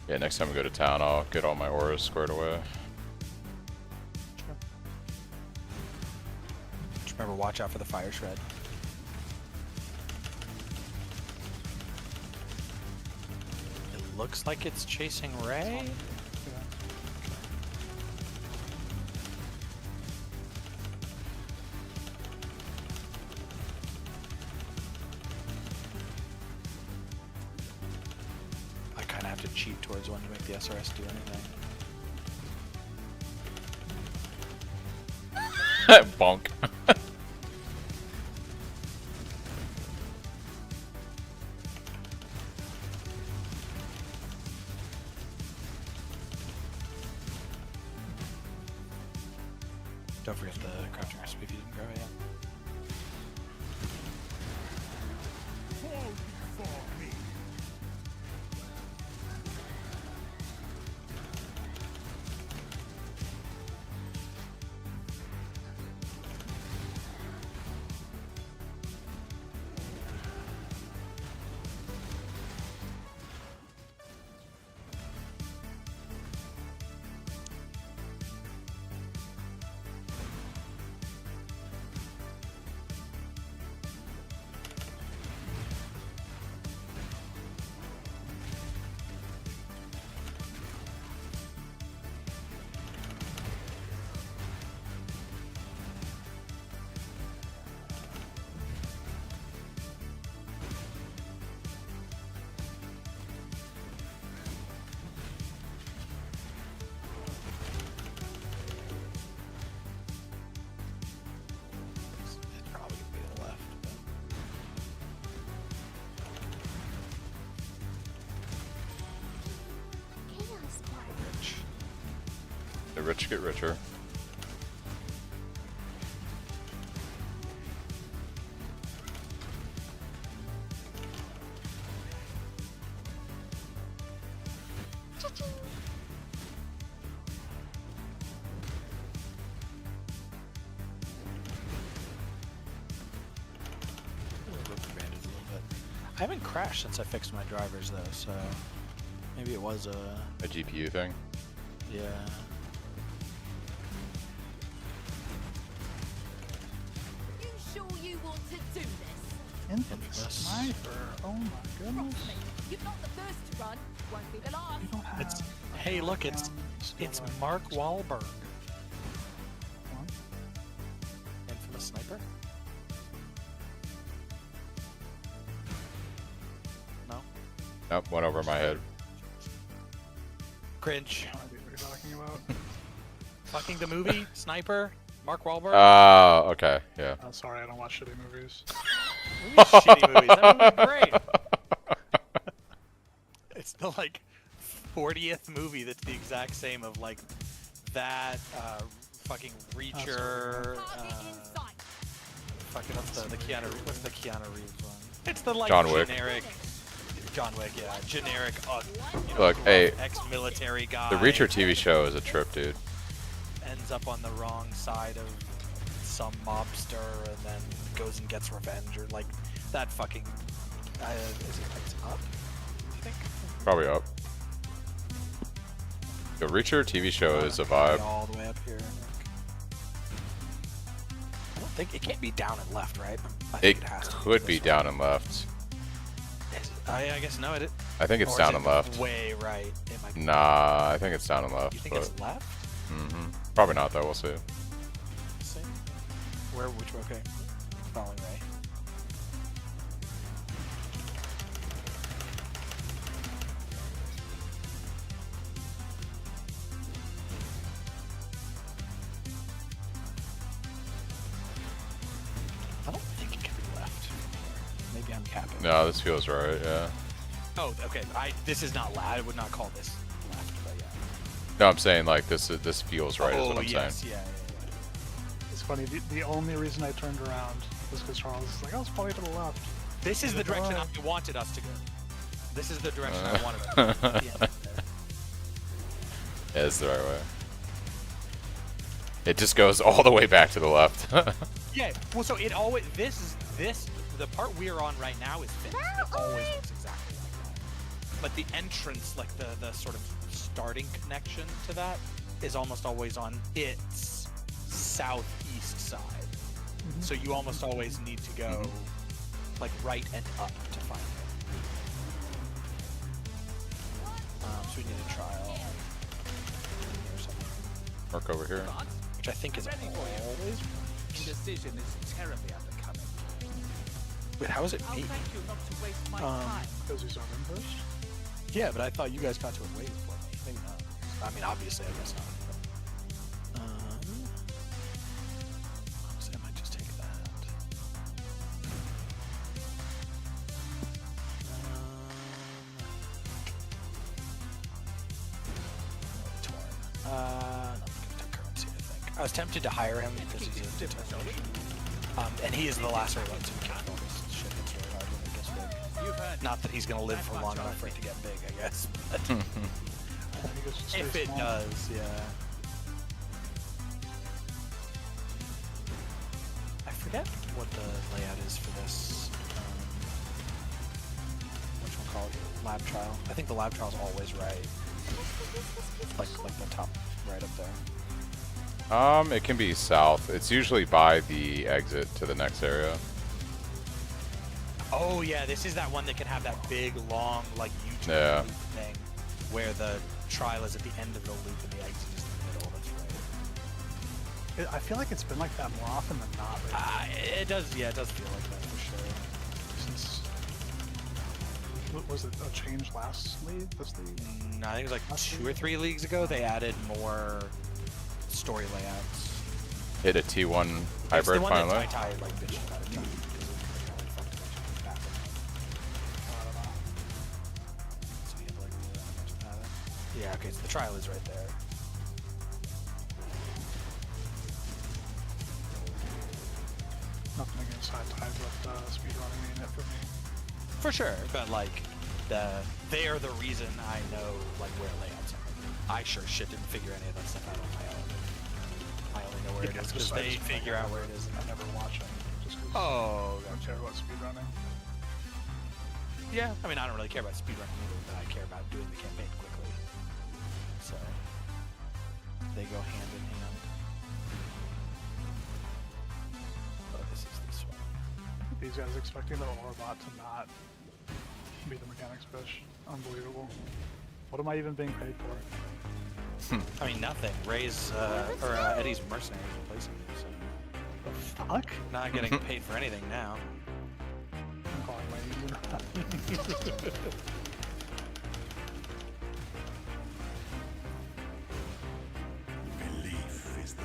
Yeah, next time we go to town, I'll get all my auras squared away. Just remember, watch out for the fire shred. It looks like it's chasing Ray. I kind of have to cheat towards one to make the SRS do anything. Bonk. Don't forget the crafting recipe if you didn't grab it yet. Fall before me. The rich get richer. I haven't crashed since I fixed my drivers though, so maybe it was A GPU thing. yeah. You sure you want to do this? Infamous Infamous. sniper. Oh my goodness. Trust me, you're not the first to run. Won't be the last. You don't have. It's hey, look, it's Mark Wahlberg, Infamous sniper? No? Nope, went over my head. Cringe. What are you talking about? Fucking the movie? Sniper? Mark Wahlberg? Oh, okay, yeah. Oh, sorry, I don't watch shitty movies. Shitty movies. That movie's great. It's the like 40th movie that's the exact same of like that, fucking Reacher, Target in sight. fucking what's the Keanu Reeves one? It's the like John Wick. generic John Wick, yeah, generic. Look, hey, ex-military guy. the Reacher TV show is a trip, dude. Ends up on the wrong side of some mobster and then goes and gets revenge, or like that fucking. Is it it's up? I think. Probably up. The Reacher TV show is a vibe. All the way up here. I think. I don't think it can't be down and left, right? I think It has to could be this down and left. way. I guess no. It. I think it's or is down it and left. Way right. It might be. Nah, I think it's down and left. You think But it's left? probably not though. We'll see. See? Where? Which way? Okay. Following Ray. I don't think it can be left. Maybe I'm capping. No, this feels right. Yeah. Oh, okay. This is not left. I would not call this left, but yeah. No, I'm saying like this feels right. is what I'm yes, saying. yeah. It's funny. The only reason I turned around was because Charles is like, "Oh, it's probably to the left." This is the direction Oh. I wanted us to go. This is the direction I wanted us to go. At the end there. Yeah, it's the right way. It just goes all the way back to the left. Yeah. Well, so it always the part we are on right now is fixed. It always looks exactly like that. But the entrance, like the sort of starting connection to that, is almost always on its southeast side. So you almost always need to go like right and up to find it. So we need a trial or something, Work over here. which I think is always. Indecision is terribly unbecoming. Wait, how is it I'll me? thank you not to waste my time. Because he's on him first. Yeah, but I thought you guys got to it way before me. Maybe not. I mean, obviously, I guess not. Honestly, I might just take that. Torn. No, I'm gonna take currency, I think. I was tempted to hire him because he's a determination. And he is the last one to kill all this shit. It's really hard when it gets big. You've heard Not that he's gonna live for long enough for it to get big, I guess. But I think it's just if very it small. does, yeah. I forget what the layout is for this. Which one called lab trial? I think the lab trial is always right. Like the top right up there. It can be south. It's usually by the exit to the next area. Oh yeah, this is that one that can have that big long like U-turn Yeah. loop thing, where the trial is at the end of the loop and the exit is in the middle. That's right. I feel like it's been like that more often than not. It does, yeah, it does feel like that for sure. Since was it a change last league? This league? I think it was like 2 or 3 leagues ago they added more story layouts. Hit a T1 It's hybrid the one finally. that Tai like bitched about it because it fucked a bunch of things back. I don't know. So you have like a bunch of pattern. Yeah, okay, so the trial is right there. with speedrunning in it for me. For sure, but like they are the reason I know like where layouts are. I sure shit didn't figure any of that stuff out on my own. I only know where it is because they figure out where it is. I never watch them. Just 'cause Oh, I don't care about speedrunning. yeah. I mean, I don't really care about speedrunning either, but I care about doing the campaign quickly. So they go hand in hand. Oh, this is this one. These guys expecting the Orbot to not be the mechanics fish. Unbelievable. What am I even being paid for? I mean, nothing. Ray's or Eddie's Mercenary is replacing me, so The fuck? not getting paid for anything now. I'm calling my user.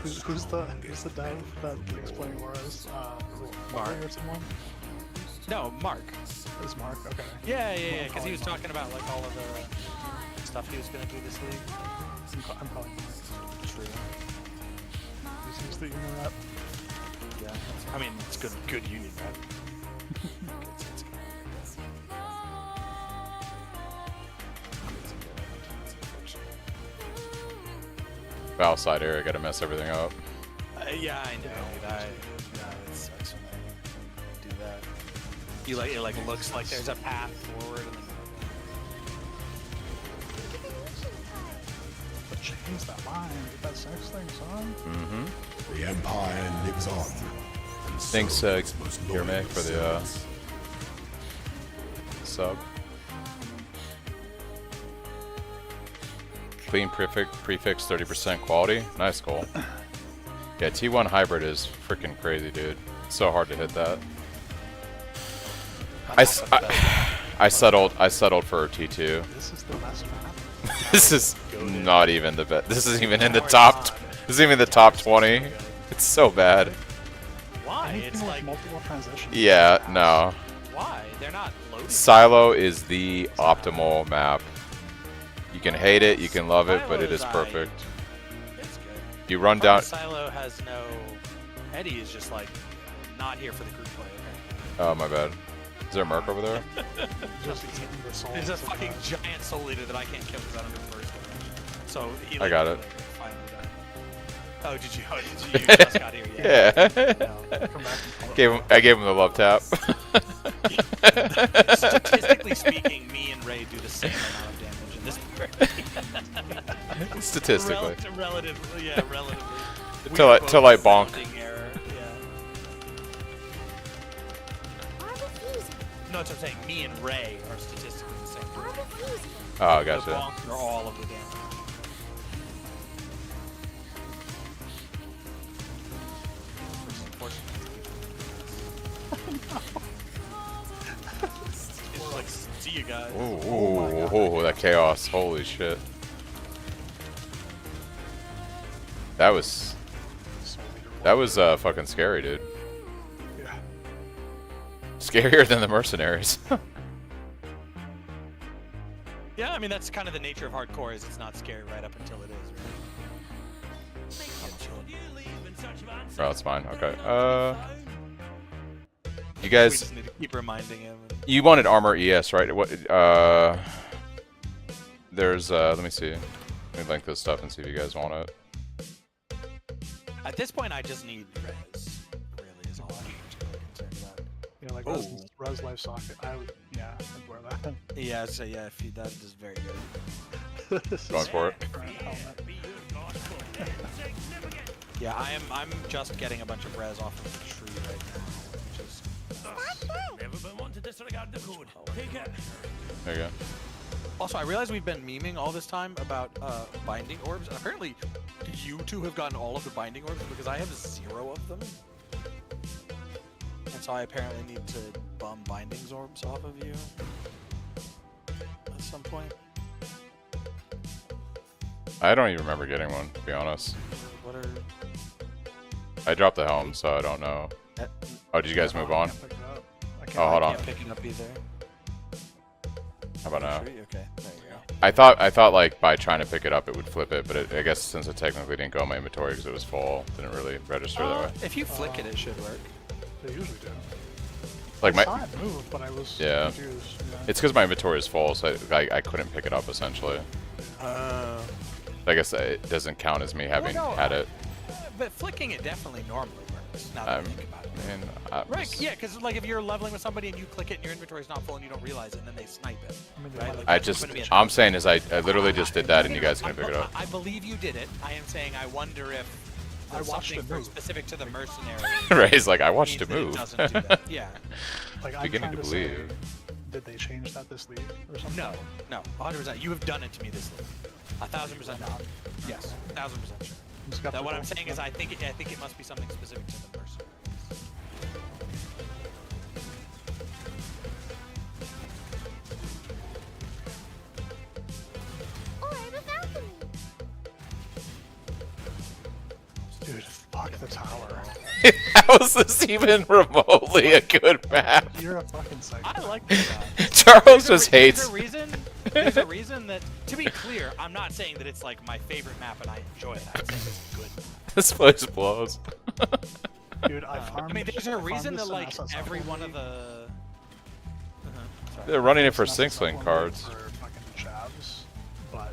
Who's the dev that explaining auras? Mark. Or someone? No, Mark. It's Mark. Okay. Yeah, because he was talking about like all of the stuff he was gonna do this league. I'm calling Mark. True. He seems that you know that. Yeah. I mean, it's good union, right? Outside area, gotta mess everything up. Yeah, I know. That it sucks when they do that. You like it like looks like there's a path forward, and then But change that line. Get that sex thing, son. Mm-hmm. The Empire lives on. And Thanks, so its most loyal Guillermo, for the servants. sub. Clean prefix 30% quality. Nice goal. Yeah, T1 hybrid is freaking crazy, dude. It's so hard to hit that. I settled for T2. This is the best map. This is not even the best. This isn't even in the top. This isn't even the top 20. It's so bad. why? Anything It's with like multiple transitions. Yeah, no. why? They're not loading. Silo is the optimal map. You can hate it, you can love it, but it is Silo's perfect. It's good. You run down. Silo has no. Eddie is just like not here for the group play. Oh my bad. Is there a Merc over there? Just eating the souls. There's a of fucking the- giant soul leader that I can't kill because I don't have first damage. So he, I got it. Finally done. Oh, did you? Oh, did you? You just got here. Yeah. Yeah. Come back and I gave him the love tap. Statistically speaking, me and Ray do the same amount of damage in this party. Statistically. Relatively, yeah, relatively. Till I bonk. Rounding error, yeah. I'm refusing. No, that's what I'm saying. Me and Ray are statistically the same. I'm refusing. Oh, The gotcha. bonks are all of the damage. It's like, see you guys. Ooh, that chaos. Holy shit. That was fucking scary, dude. Yeah. Scarier than the mercenaries. Yeah, I mean that's kind of the nature of hardcore. Is it's not scary right up until it is. Right? Oh, that's fine. Okay. You We guys, just need to keep reminding him. you wanted armor ES, right? What? There's. Let me see. Let me link this stuff and see if you guys want it. At this point, I just need res. Really, is all I'm really concerned about. Yeah, like Oh. res life socket. I would, yeah, I'd wear that. Yeah, so yeah, if you, that is very good. This Going is for it. current helmet. Yeah, I'm just getting a bunch of res off of the tree right now, which is Never been one to disregard the code. Take it. There you go. Also, I realize we've been memeing all this time about binding orbs. And apparently, you two have gotten all of the binding orbs because I have 0 of them. And so I apparently need to bum bindings orbs off of you at some point. I don't even remember getting one, to be honest. What are... I dropped the helm, so I don't know. Oh, did you guys move on? I can't pick it up. I can't Oh, hold I on. can't pick it up either. How about now? Tree? Okay, there you go. I thought like by trying to pick it up it would flip it, but I guess since it technically didn't go in my inventory because it was full, it didn't really register that way. If you flick it, it should work. They usually do. Like I my, saw it move, but I was Yeah. confused. Yeah. it's because my inventory is full, so I couldn't pick it up essentially. I guess it doesn't count as me having no, had it. But flicking it definitely normally works. Now that I think about it. Right? Yeah, because like if you're leveling with somebody and you click it and your inventory's not full and you don't realize it, and then they snipe it. I mean, Right? Like, I that's just, gonna be a- I'm saying is I literally just did that and you guys couldn't pick it up. I believe you did it. I am saying I wonder if I there's watched something it move. specific to the mercenary. Right? He's like, I watched means it that move. doesn't do that. Yeah. Like, I'm beginning trying to say, believe. did they change that this league or something? No, 100%. You have done it to me this league. 1,000% not. Yes, 1,000% sure. Just got Now the what I'm gold. saying is I think it must be something specific to the mercenary. Or the balcony. Dude, fuck the tower. How is this even remotely a good map? You're a fucking psycho. I like that. Charles just hates. There's a reason that, to be clear, I'm not saying that it's like my favorite map and I enjoy it. I'm saying it's good. This place blows. Dude, I farmed. I mean, there's I a farmed reason this that like in SSL every one of league. the. Sorry. They're running it for It's not Cyclone SSL cards. For fucking chavs, but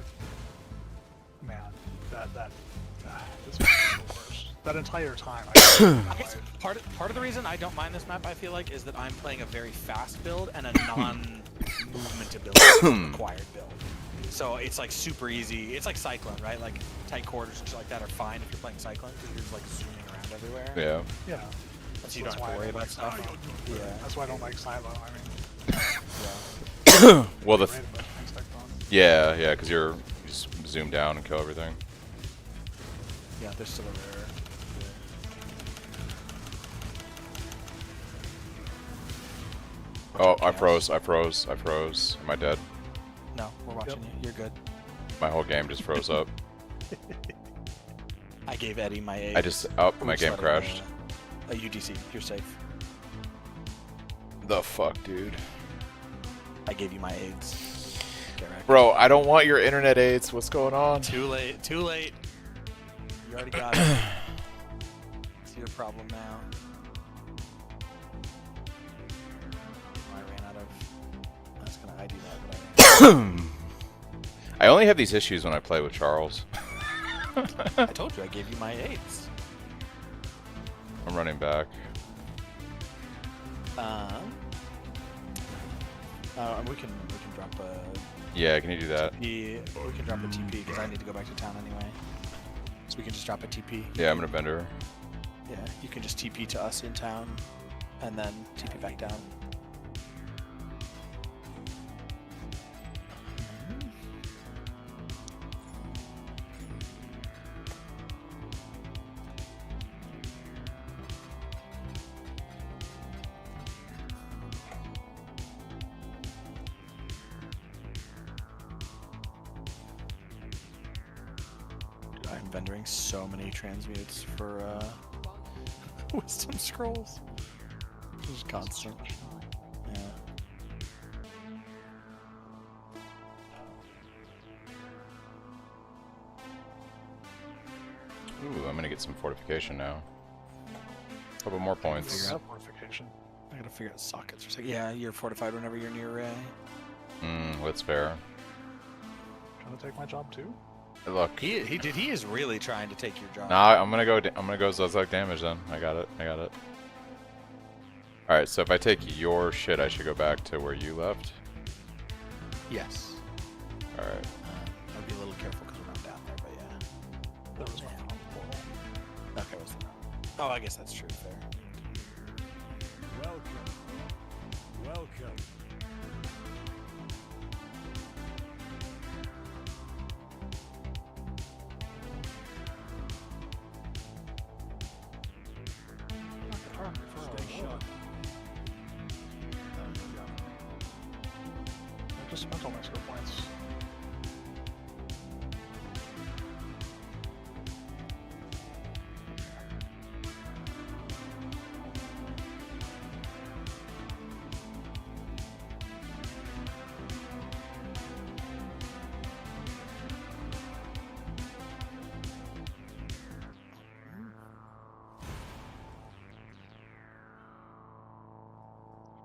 man, this was the worst. That entire time. I guess part of the reason I don't mind this map, I feel like, is that I'm playing a very fast build and a non-movement ability required build. So it's like super easy. It's like Cyclone, right? Like tight quarters and shit like that are fine if you're playing Cyclone because you're just like zooming around everywhere. Yeah. Yeah. So you don't That's have why to I worry don't about like stuff. Silo. Yeah. That's why I don't like Silo. I mean, Well, the great, but things like that. yeah, because you just zoom down and kill everything. Yeah, there's still a rare. Oh, I froze. Am I dead? No, we're watching you. You're good. My whole game just froze up. I gave Eddie my A. I just, oh, my Oops, game let him, crashed. A UDC. You're safe. The fuck, dude. I gave you my AIDS. Get wrecked. Bro, I don't want your internet aids. What's going on? Too late. Too late. You already got it. It's your problem now. I ran out of. I was gonna ID that, but I only have these issues when I play with Charles. I told you I gave you my AIDS. I'm running back. We can drop a Yeah, can you do that? TP. We can drop a TP because I need to go back to town anyway. So we can just drop a TP. Yeah, I'm gonna bend her. Yeah, you can just TP to us in town, and then TP back down. Dude, I'm vendoring so many transmutes for wisdom scrolls. Just constant. Yeah. Ooh, I'm gonna get some fortification now. Couple more points. Figure out fortification. I gotta figure out sockets for a second. Yeah, you're fortified whenever you're near Ray. That's fair. Trying to take my job too? Look. He is really trying to take your job. Nah, I'm gonna go Zuzlak damage then. I got it. Alright, so if I take your shit, I should go back to where you left. Yes. Alright. I'll be a little careful because we're not down there, but yeah. There was one on the portal. Okay, what's that? Oh, I guess that's true. Fair. Welcome. Stay sharp. I just spent all my skill points.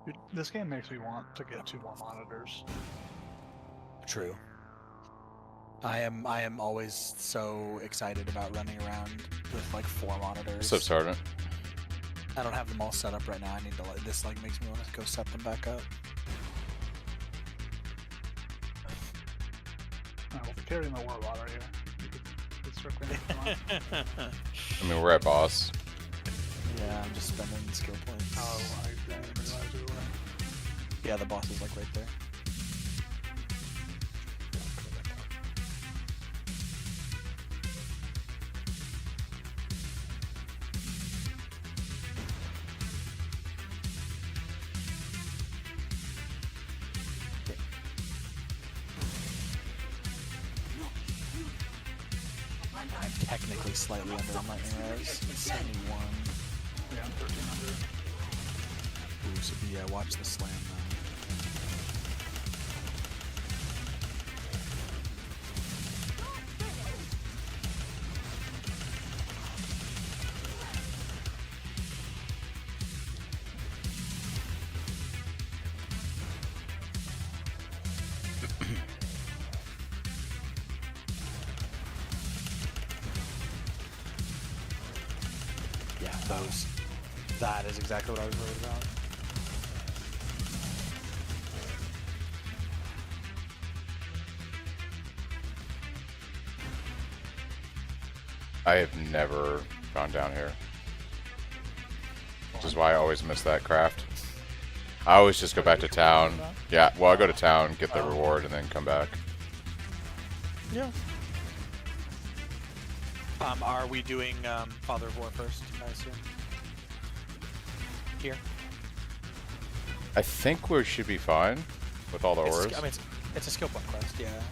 Dude, this game makes me want to get 2 more monitors. True. I am always so excited about running around with like 4 monitors. What's up, Sergeant? I don't have them all set up right now. I need to. This like makes me want to go set them back up. Oh, well, carrying the warlord right here. You could strictly make it on. I mean, we're at boss. Yeah, I'm just spending skill points. Oh, I didn't realize you were. Yeah, the boss is like right there. I'm technically slightly under on my arrows. 71. Yeah, I'm 1300. Ooh, so yeah, watch the slam now. Yeah, those. That is exactly what I was worried about. I have never gone down here. Which is why I always miss that craft. I always just go back to town. Yeah, well, I go to town, get the reward, and then come back. Yeah. Are we doing Father of War first, I assume? Here? I think we should be fine with all the auras. I mean, it's a skill point quest, yeah.